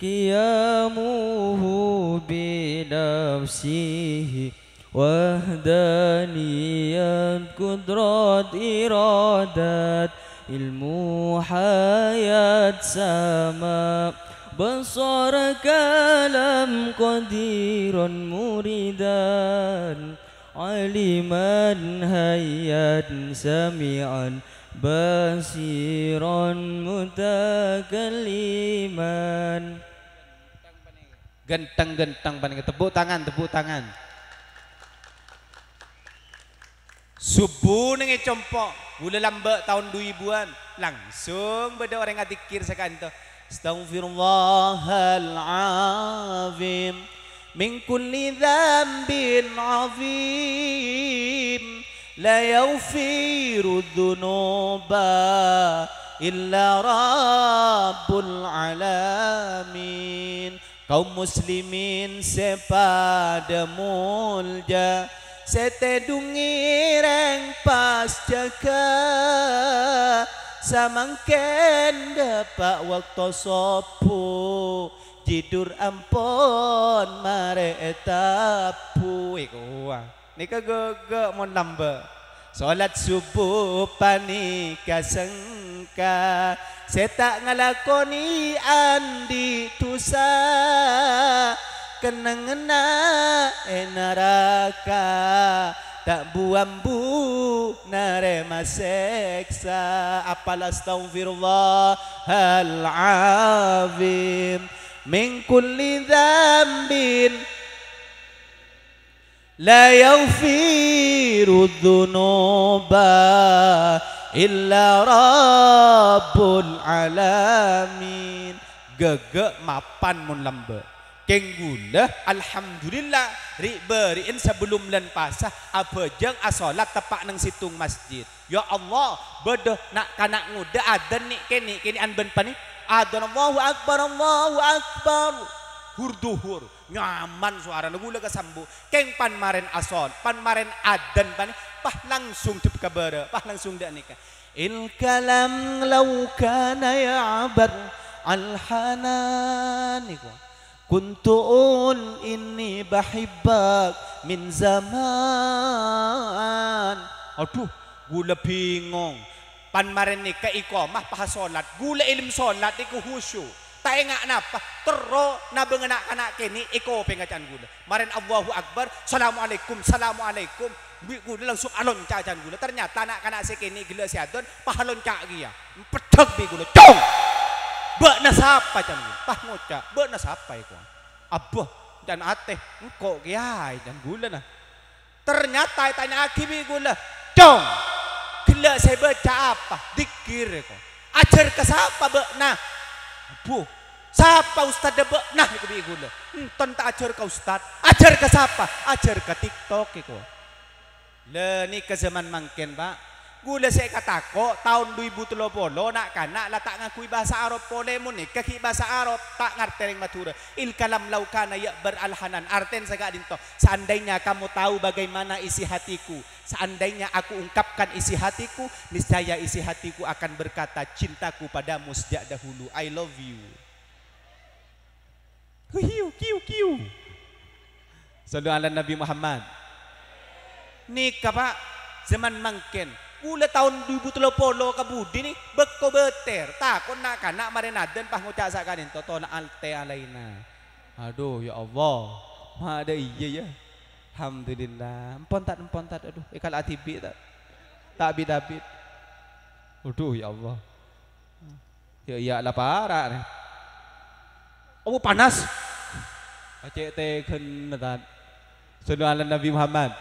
qiyamuhu binafsihi wahdaniyat kudrat iradat ilmu hayat sama basar kalam qadiran muridan aliman hayyan sami'an basiran mutakalliman. Gentang paling tepuk tangan subuh nengi compok gula lambak tahun 2000-an langsung beda orang ngatikir sekanto astaghfirullahal azim min kulli dzambin azim la yaghfiru dzunuba illa rabbul alamin. Kaum muslimin sepada mulja setedungireng pas jaga samangken dapat waktu sopo jidur ampon mare etapu nika gege mon nambah salat subuh panika sengka setak ngalakoni andi tusa kenangena neraka tak buambu nare maseksa apal astaghfirullahal azim min kulli dzambin la yaghfiru dzunuba illa rabbul alamin. Gegek mapan mun lambe keng gula alhamdulillah ri beriin sebelum len pasah apa jeng asolat tepak nang situng masjid. Ya Allah bodoh nak kanak nguda adan ni kini an ben pani adan Allahu akbar hurduhur nyaman suara gula kesambu keng pan maren asol pan maren adan pani pah langsung tip kabara pah langsung dak nikah il kalam law kana ya'bar al hanan kuntu'ul inni bahibbak min zaman. Aduh, gula bingung. Pan maren nikah iqamah paha solat. Gula ilm solat iku khusyuk. Tak engak napa. Tero na bengenak anak kini iko pengacan gula. Maren Allahu Akbar. Assalamualaikum. Assalamualaikum. Gula langsung alon cacan gula. Ternyata anak-anak sekini gila siadon pahalon cak dia. Pedek bi gula. Cong. Bek nasapa can gula. Pah ngocak. Bek nasapa iku. Abah dan ateh engkau kiai dan gula nah. Ternyata tanya akibi gula. Cong. Gila saya baca apa? Dikir kok. Ajar ke siapa bek nah? Bu. Siapa ustad bek nah iku bi gula. Enton tak ajar ke ustad. Ajar ke siapa? Ajar ke TikTok iku. Le ni ke zaman mangken, Pak. Gula saya katako tahun 2030 nak kanak lah tak ngakui bahasa Arab pole mun ni kaki bahasa Arab tak ngerti yang matura il kalam laukana ya beralhanan arten sagak dinto seandainya kamu tahu bagaimana isi hatiku seandainya aku ungkapkan isi hatiku niscaya isi hatiku akan berkata cintaku padamu sejak dahulu I love you. Kiu sallu ala Nabi Muhammad. Nikah Pak zaman mangken gula tahun 2030 ka budi ni beko beter takon nak kanak marenaden pah ngucak sakanin toto na alte alaina. Aduh ya Allah ada iya ya alhamdulillah empontat aduh ikal atibi tak bidabit aduh ya Allah ya iya lah parah nih. Oh panas acek teh kenetan sallallahu Nabi Muhammad.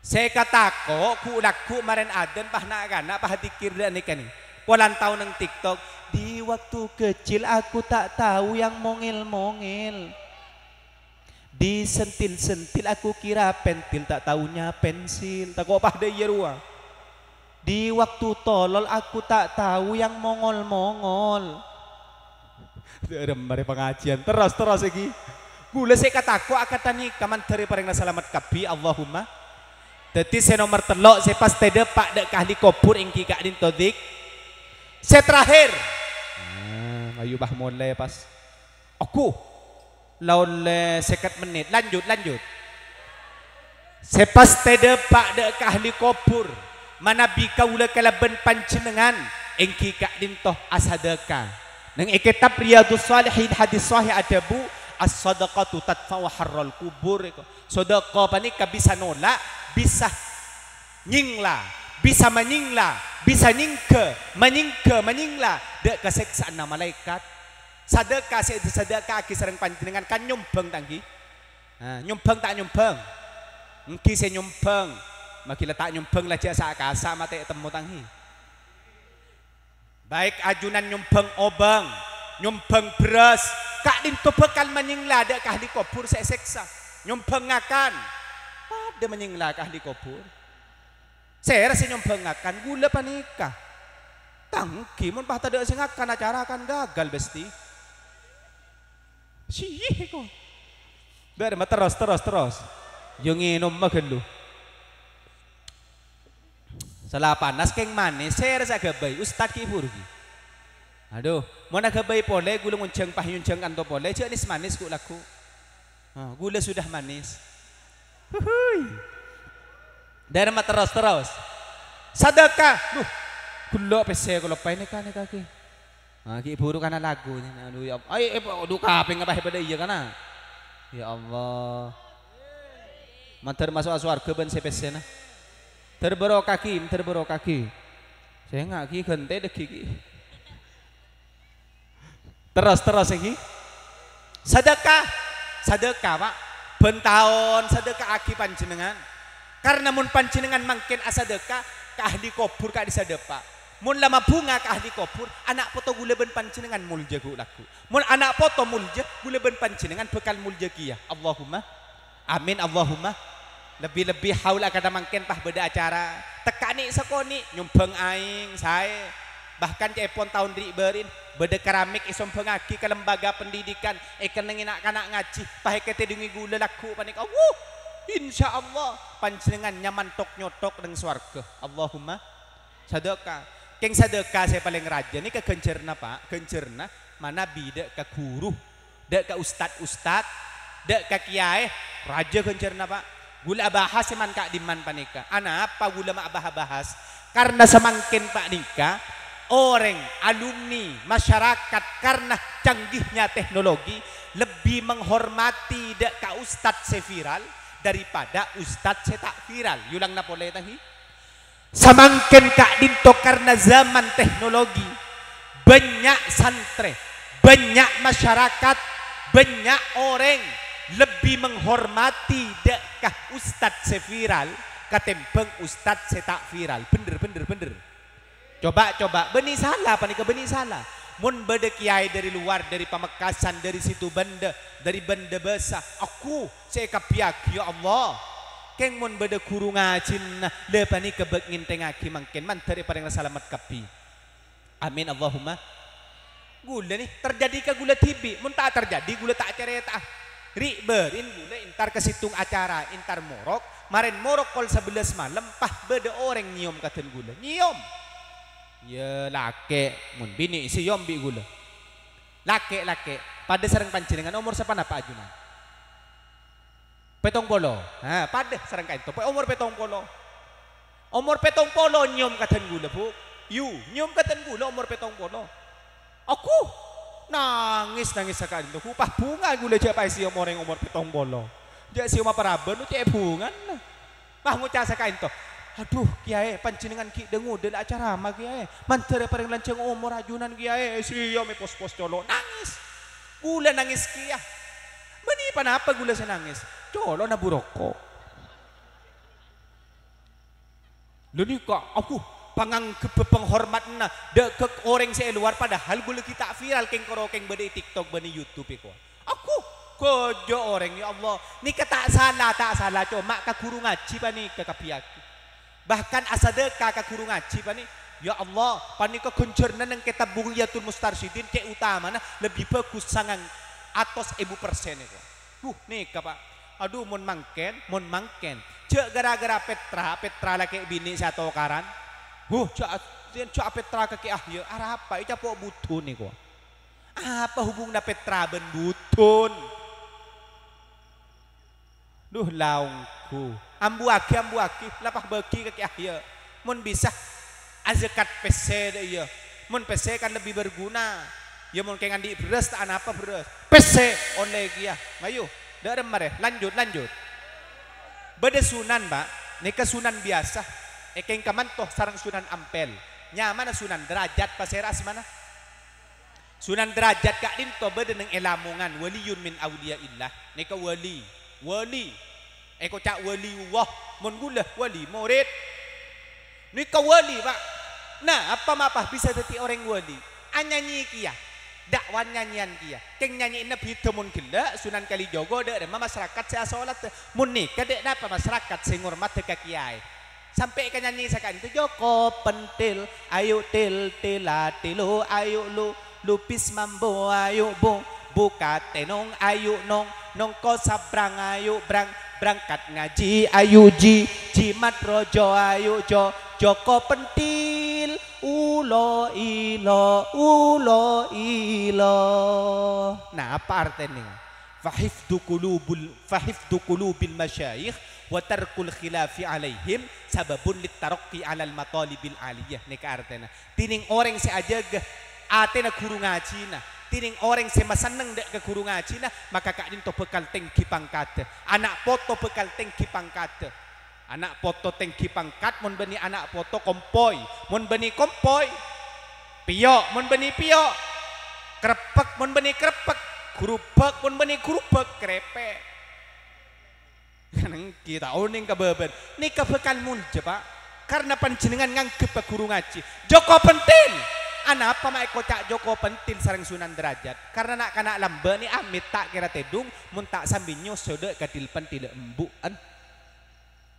Saya katako ku udakku maren aden pah nak kana pah dikir dan ikan ni. Polan tahu nang TikTok di waktu kecil aku tak tahu yang mongil-mongil. Disentil-sentil aku kira pentil tak tahunya pensil. Tak kau pah de yerua. Di waktu tolol aku tak tahu yang mongol-mongol. Derem mari pengajian terus lagi. Gula saya katako akatani kaman teri paring selamat kabi Allahumma. Teti saya nomor telok saya pas tede pak dek kahli kopur ingki kak din todik. Saya terakhir. Ayo bah mulai pas. Aku lawan le sekat menit lanjut. Saya pas tede pak dek kahli kopur. Mana bika ula kalaban pancenengan ingki kak din toh asadaka. Nang kitab Riyadhus Shalihin hadis sahih ada bu as-sadaqatu tadfa'u harral kubur. Sedekah panika bisa nolak bisa nyingla, bisa menyingla, bisa menyingla dek keseksaan malaikat. Sedekah kisah panjenengan kan nyumbang tangki. Nyumbang tak nyumbang. Engki saya nyumbang. Makila tak nyumbang lah jasa kasa mate temu tangki. Baik ajunan nyumbang obang, nyumbang beras, kak din bekal menyingla dek ahli kubur saya seksa. Nyumbang akan ada menyinglah ahli kubur. Saya rasa nyompengakan gula panikah. Tangki mun pah tada sing akan acara akan gagal besti. Sih kok. Biar mah terus. Yang nginom mah gelu. Salah panas keng manis saya rasa gabay ustad ki burgi. Aduh, mun gabay pole gula ngunceng pah yunceng kanto pole jenis manis ku laku. Gula sudah manis. Dari mah terus. Sedekah. Duh. Kulo pese kulo pa ini kan kaki. Ki buru kana lagu. Aduh ya. Ay aduh kaping ngabah pada iya kana. Ya Allah. Mantar masuk surga ben sepese na. Terberokah kaki. Saya ngaki gente deki ki. Terus lagi. Sedekah Pak. Ben taun sedekah aki panjenengan. Karena mun panjenengan mangkin asadekah ka ahli kubur ka disadekah. Mun lama bunga ka ahli kubur, anak poto gule ben panjenengan mulja gu laku. Mun anak poto mulja gule ben panjenengan bekal mulja kia. Allahumma amin Allahumma. Lebih-lebih haula kada mangkin pah beda acara. Tekani sekoni nyumbang aing saya. Bahkan cepon tahun riberin beda keramik isom pengaki ke lembaga pendidikan nengin anak ngaji pahe kete dungi gula laku panik insya Allah panjenengan nyaman tok nyotok dengan swarga. Allahumma sedekah. Keng sedekah saya paling raja ni ke kencerna Pak, kencerna mana bida ke guru, dek ke ustad, dek ke kiai, raja kencerna Pak. Gula bahas seman kak diman panika. Ana apa gula mak bahas? Karena semakin Pak nikah orang alumni masyarakat karena canggihnya teknologi lebih menghormati dek ka ustad seviral daripada ustad setak viral. Yulang napole tahi. Semakin kak dinto karena zaman teknologi banyak santri, banyak masyarakat, banyak orang lebih menghormati dek ka ustad seviral katempeng ustad setak viral. Bener. Coba benih salah panika benih salah. Mun beda kiai dari luar, dari Pamekasan, dari situ benda, dari benda besar. Aku saya kapiak ya Allah. Keng mun beda guru ngajin le panika bek ngintengaki mangken man daripada selamat kapi. Amin Allahumma. Gula nih terjadi ke gula tibi, mun tak terjadi gula tak cerita. Riberin gula intar ke situng acara, intar morok, marin morok kol 11 malam pah beda orang nyium katen gula. Nyium. Ya lake mun bini si yombi gula lake pada sareng panjenengan umur siapa napa ajunan petong polo pada sareng kain to umur petong polo nyom katen gula bu nyom katen gula umur petong polo aku nangis sakali to kupah bunga gula siapa si orang umur petong polo dia si umur paraben cek bungan pah ngucap sakain to. Aduh kiai panjenengan ki dengu del acara mah kiai mantere pareng lanceng umur ajunan kiai siyo me pos-pos colo nangis gula nangis kia meni panapa gula saya nangis colo na buroko lu ni kok aku pangang penghormat na de ke orang saya luar padahal gula kita viral keng korokeng bade TikTok bade YouTube iko aku kojo orang ya Allah ni tak salah cuma ka guru ngaji pani ke kapiaki bahkan asadekah ka guru ngaji pani ya Allah pani ko kuncerna nang kitab Bughyatul Mustarsyidin ke utama na lebih bagus sangang atos 1000% itu nih Pak aduh mun mangken cek gara-gara Petra laki bini satu karan cek Petra kaki ya arah apa ica po butun nih kok apa hubungna Petra ben butun duh laungku ambu aki lapah bagi kaki ahya mun bisa azakat PC deh ya mun PC kan lebih berguna ya mun kayak ngandi beres tak apa beres PC oleh kia ayo dah remar lanjut beda sunan Pak nika sunan biasa ekeng kamantoh sarang sunan ampel nyaman sunan derajat paseras mana sunan derajat kak dinto beda neng elamungan waliyun min awliyaillah nika wali eko cak wali wah mun gula wali murid ni ka wali Pak nah apa bisa jadi orang wali anyanyi kia dakwan nyanyian kia keng nyanyi nabi temun gila Sunan Kalijogo dek masyarakat saya sholat mun nikah dek napa masyarakat saya ngurmat ke kiai sampai ke nyanyi sekan itu Joko pentil ayo til tilu ayo lupis mambo ayo buka tenong ayo nong ko sabrang ayo berangkat ngaji ayu jimat rojo ayu Joko pentil ulo ilo nah apa artinya fahifdu qulubil masyayikh wa tarkul khilafi alaihim sababun litaraqi alal matalibil aliyah nika artinya tining orang si aja atena guru ngaji nah tining orang sema seneng dek ke guru ngaji nah maka kak dinto bekal tengki pangkat anak foto bekal tengki pangkat anak foto tengki pangkat mun beni anak foto kompoi mun beni kompoi pio mun beni pio Krepek mun beni krepek, grubek mun beni grubek, krepek. Kanang kita oning kabeben. Ni kebekan mulja Pak. Karena panjenengan nganggep guru ngaji. Joko pentil. Anapa mak kocak Joko pentil sareng Sunan Derajat. Karena nak kana lambe ni amit tak kira tedung mun tak sambil nyoso dek kadil pentil embu an.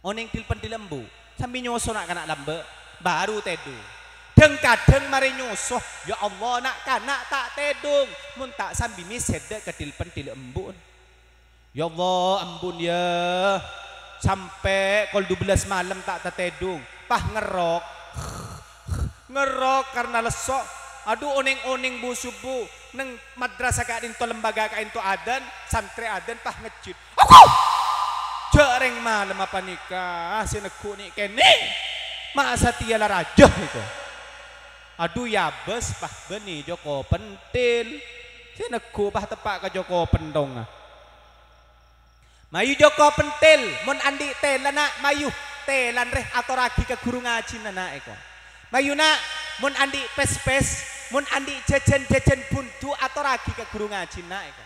Oning til pentil embu. Sambil nyoso nak kana lambe baru tedung. Deng kadeng mari nyoso. Ya Allah nak kana tak tedung mun tak sambil miset dek kadil pentil embu. Ya Allah ampun ya. Sampai kol 12 malam tak tetedung. Pah ngerok karena lesok. Aduh oning-oning bu subuh neng madrasah kain to lembaga kain to adan santri adan pah ngecit aku jareng malam apa nikah sineku nih kene masa tiala raja itu. Aduh ya bes pah beni Joko pentil sineku pah tepak ke Joko pendong. Mayu Joko pentil mun andi telan nak mayu telan reh atau ragi ke guru ngaji nana eko. Mayu nak mun andi pes-pes mun andi jajan-jajan buntu atau ragi ke guru ngaji nak eko.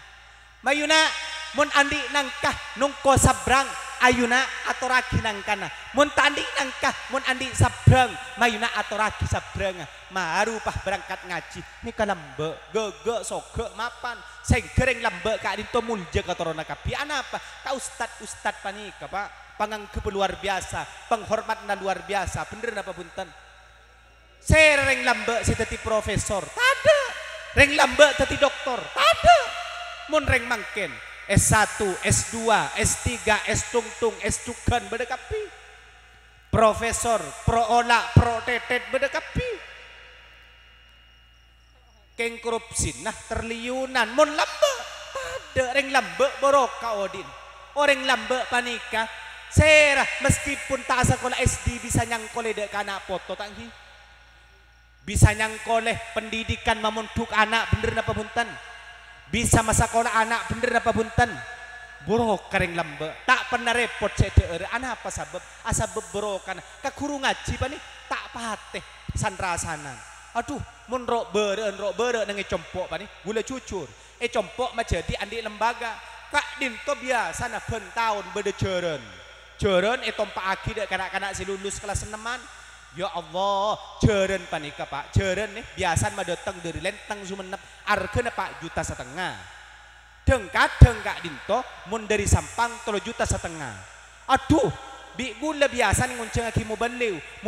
Mayu nak mun andi nangkah nungko sabrang ayuna atau ragi nangkana. Mun tandi nangkah mun andi sabrang mayuna atau ragi sabrang. Maru pah berangkat ngaji. Ini kalambe gege soge mapan. Senggereng lambe kak dinto mulja katorona kapi. Apa? Kak ustad panika Pak. Panganggep luar biasa. Penghormatan luar biasa. Bener apa punten? Sereng lambe si teti profesor. Tada. Reng lambe teti doktor. Tada. Mun reng mangken. S1, S2, S3, S tungtung, S tukan bedekapi. Profesor, pro ola, pro tetet bedekapi. Keng korupsi nah terliunan mun lambe ada reng lambe boroka odin orang lambe panika serah meskipun tak sekolah SD bisa nyangkole dek anak foto tangki bisa nyangkole pendidikan memuntuk anak bener apa punten bisa masa sekolah anak bener apa punten boroka reng lambe tak pernah repot cedere anak apa sabab borokan kakuru ngaji pani tak pateh sanrasanan. Aduh, mun rok bere nang compok pani, gula cucur. Compok mah jadi andi lembaga. Kak dinto biasa na ben taun bede jeren. Jeren tompa aki dek kanak-kanak si lulus kelas 6-an. Ya Allah, jeren panika Pak. Jeren nih biasa mah datang dari Lenteng Sumenep. Arkeuna Pak 1,5 juta. Deng kak dinto mun dari Sampang 3,5 juta. Aduh, bi gula biasa nih ngunceng aki mau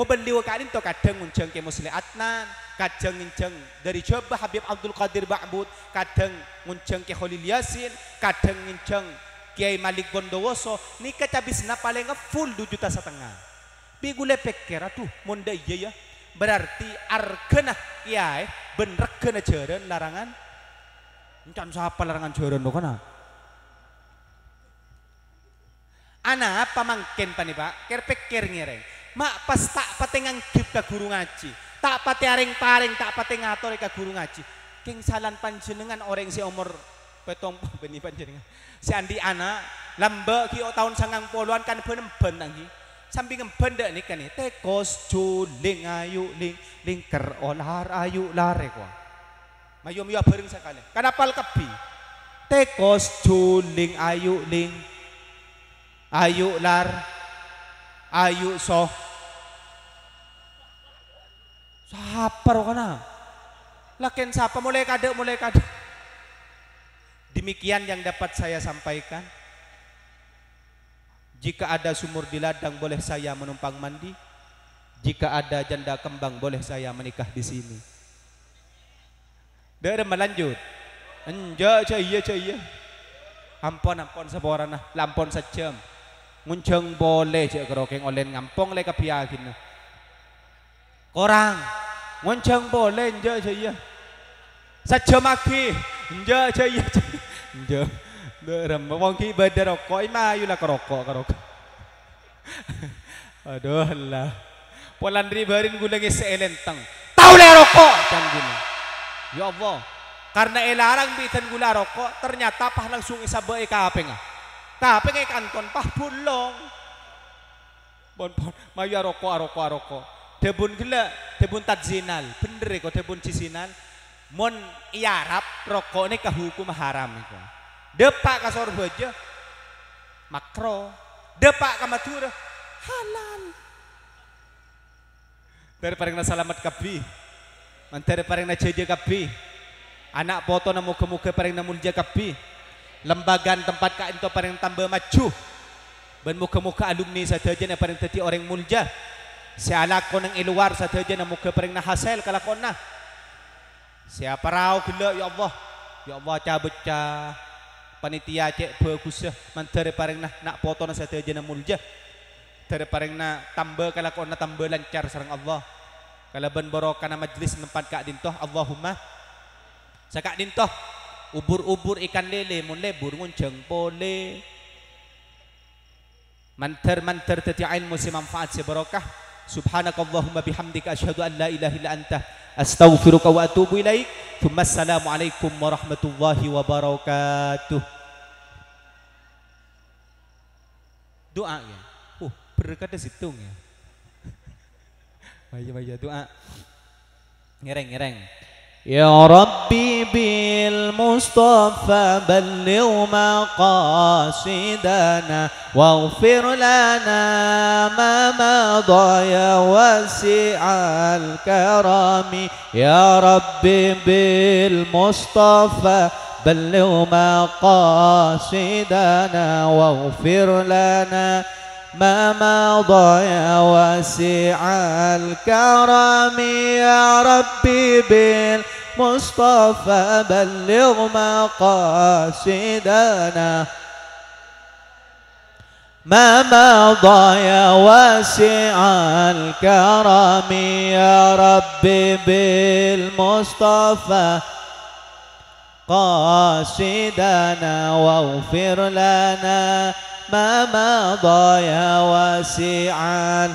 beliau kak dinto kadang ngunceng ke Musli Adnan. Kadang ngunceng dari Jawa Habib Abdul Qadir Ba'bud, kadang ngunceng ke Khalil Yasin, kadang ngunceng Kiai Malik Bondowoso. Ni kecabisna paling full 2,5 juta. Bigule pikir aduh monda iya ya. Berarti arkena kiai bener kena jeren larangan. Encan siapa larangan jeren lo kana? Ana apa mangken pani Pak? Ker pikir ngireng. Mak pas tak patengang gip ka guru ngaji. Tak pati aring-paring, tak pati ngatur ka guru ngaji. King salan panjenengan orang si umur petong beni panjenengan. Si andi anak lambe ki tahun 90-an kan ben nanggi. Sambil ngemben dek nika nih. Tekos juling ayu ling ker olar ayu lare kwa. Mayum ya bareng sekali. Kanapal kebi. Tekos juling ayu ling ayu lar ayu soh. Sapar kana. Laken sapa mulai kade. Demikian yang dapat saya sampaikan. Jika ada sumur di ladang boleh saya menumpang mandi. Jika ada janda kembang boleh saya menikah di sini. Dah melanjut. Enja iya. Ampon saborana, lampon sejam. Ngunceng boleh cek kerokeng olen ngampong le kapiyakin. Korang ngonceng boleh enja iya. Sejam lagi enja iya. Enja. Derem wong ki beda rokok ima ayo lah kerokok. Aduh lah. Polan ribarin gulangi seelenteng. Tahu le rokok kan gini. Ya Allah. Karena elarang bitan gula rokok ternyata pah langsung isabe kapeng. Kapeng kanton pah bulong. Bon mayu rokok. Debun gila, debun tadzinal, bener kok debun cisinal. Mon iarap rokok ini ke hukum haram itu. Depak ke sorbeja makro, depak ke matura halal. Dari paling na salamat kapi, manteri paling na ceja kapi, anak foto na muka-muka paling na mulja kapi, lembagaan tempat ka into paling tambah maju, ben muka-muka alumni sahaja na paling teti orang mulja, si alako ng iluar sahaja na muka paling na hasil kalakon na. Siapa rau gila ya Allah cabut ca panitia cek bagus manteri paring nak foto na satu aja na mulja teri paring na tambah kalakon na tambah lancar sareng Allah kalaban barokah na majlis tempat kak dintoh Allahumma sakak dintoh ubur-ubur ikan lele mun lebur ngunceng pole manter teti ilmu si manfaat si barokah subhanakallahumma bihamdika asyhadu an la ilaha illa anta astaghfiruka wa atubu ilaik. Assalamualaikum warahmatullahi wabarakatuh. Doa ya. Berkata situng ya. Baca doa. Ngereng. Ya Rabbi bil Mustafa balligh maqasidana waghfir lana ma madha ya wasi'al karami. Ya Rabbi bil Mustafa balligh maqasidana waghfir lana ما مضى يا واسع الكرم. يا ربي بالمصطفى بلغ مقاصدنا ما مضى يا واسع الكرم. يا ربي بالمصطفى قاصدنا واغفر لنا ما مضى يا واسعا.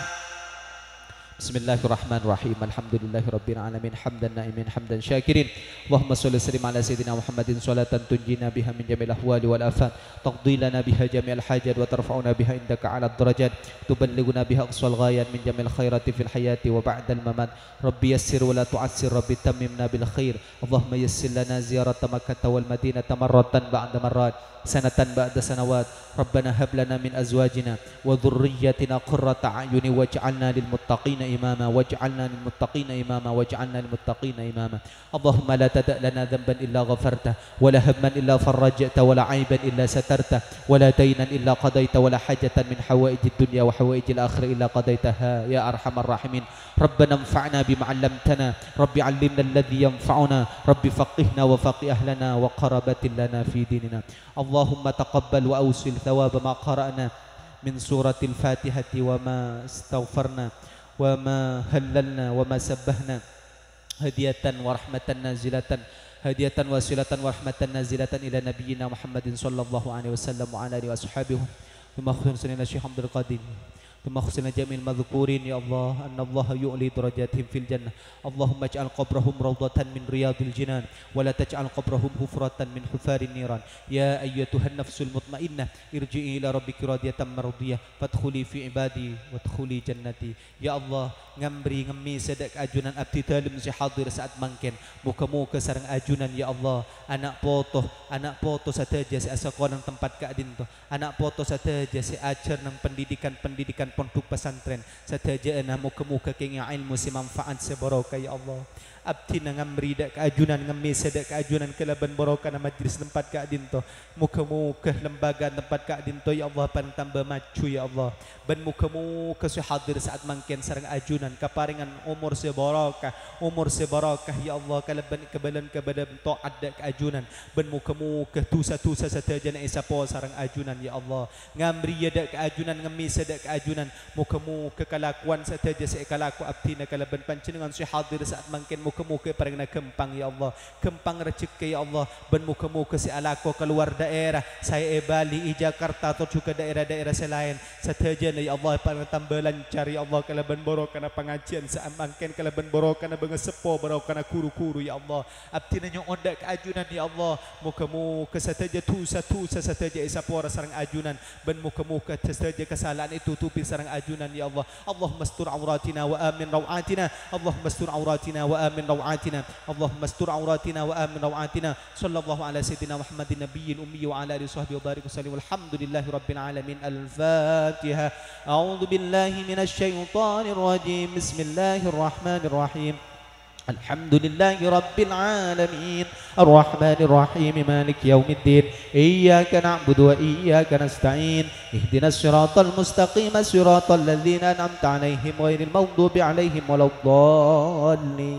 Bismillahirrahmanirrahim. Alhamdulillahi rabbil alamin hamdan na'imin hamdan syakirin. Allahumma shalli sallim ala sayyidina Muhammadin salatan tunjina biha min jamil ahwali wal afat taqdi lana biha jami'al hajat wa tarfa'una biha indaka 'ala darajat tuballighuna biha aqsal ghayat min jamil khairati fil hayati wa ba'dal mamat. Rabbi yassir wa la tu'assir, Rabbi tammimna bil khair. Allahumma yassir lana ziyarata Makkah wal Madinah marratan ba'da marrat sanatan ba'da sanawat. Rabbana hab lana min azwajina wa dhurriyyatina qurrata a'yuni waj'alna lil muttaqina imama waj'alna lil muttaqina imama waj'alna lil muttaqina imama. Allahumma la tada' lana dhanban illa ghafarta wa la hamman illa farajta wa la 'aiban illa satarta wa la daynan illa qadaita wa la hajatan min hawaijid dunya wa hawaijil akhirah illa qadaitaha ya arhamar rahimin. Rabbana anfa'na bima 'allamtana, Rabbi 'allimna alladhi yanfa'una, Rabbi faqihna wa faqih ahlana wa qarabatin lana fi dinina. Allahumma taqabbal wa awsil thawaba ma qara'na min suratil Fatihati wa ma istaghfarna wa ma hallalna wa ma sabbahna hadiyatan wa rahmatan nazilatan hadiyatan wasilatan wa rahmatan nazilatan ila nabiyyina Muhammadin sallallahu alaihi wasallam wa ala alihi wa ashabihi wa khususna Syekh Abdul Qadir ثم خصنا جميع المذكورين يا الله أن الله يؤلي درجاتهم في الجنة. اللهم اجعل قبرهم روضة من رياض الجنان ولا تجعل قبرهم حفرة من حفار النيران. يا أيتها النفس المطمئنة ارجعي إلى ربك راضية مرضية فادخلي في عبادي وادخلي جنتي. Ya Allah, ngamri ngemi sedek ajunan abdi dalim si hadir saat mangken muka-muka sarang ajunan ya Allah. Anak poto sateja si asakon ng tempat kaadin to, anak poto sateja si ajar ng pendidikan pondok pesantren sateja na muka-muka kaya ilmu si manfaat si barokah ya Allah. Abdi na ngamri dak ajunan ngemi sedek ajunan kelaban barokah na majlis tempat kaadin to, muka-muka lembaga tempat kaadin to ya Allah pan tambah maju ya Allah. Ben muka-muka si hadir saat mangken sarang ajunan kaparingan umur sebarakah ya Allah. Kalaban kebalan taat dak ajunan ben muka-muka tusa sateja na isa po sarang ajunan ya Allah. Ngamri dak ajunan ngemi sedek ajunan muka-muka kalakuan sateja sa kalaku abdi na kalaban pancenengan si hadir saat mangken muka-muka parang na kempang ya Allah, kempang rezeki ya Allah. Ben muka-muka si alako keluar daerah saya Bali Jakarta atau juga daerah-daerah selain sateja na ya Allah parang tambah lancar ya Allah. Kalaban barokah na pengajian sa mangken kalaban barokah na bengesepo barokah na kuru-kuru ya Allah. Abdi na nyon dak ajunan ya Allah muka-muka sateja tusa sateja isa pora sarang ajunan ben muka-muka sateja kesalahan itu tutupi sarang ajunan ya Allah. Allahumma astur auratina wa amin rawatina, Allahumma astur auratina wa amin روعاتنا اللهم استر عوراتنا وآمن روعاتنا صلى الله على سيدنا محمد النبي الأمي وعلى آله وصحبه وبارك وسلم والحمد لله رب العالمين. الفاتحة. أعوذ بالله من الشيطان الرجيم. بسم الله الرحمن الرحيم. الحمد لله رب العالمين الرحمن الرحيم مالك يوم الدين إياك نعبد وإياك نستعين اهدنا الصراط المستقيم صراط الذين أنعمت عليهم غير المغضوب عليهم ولا الضالين.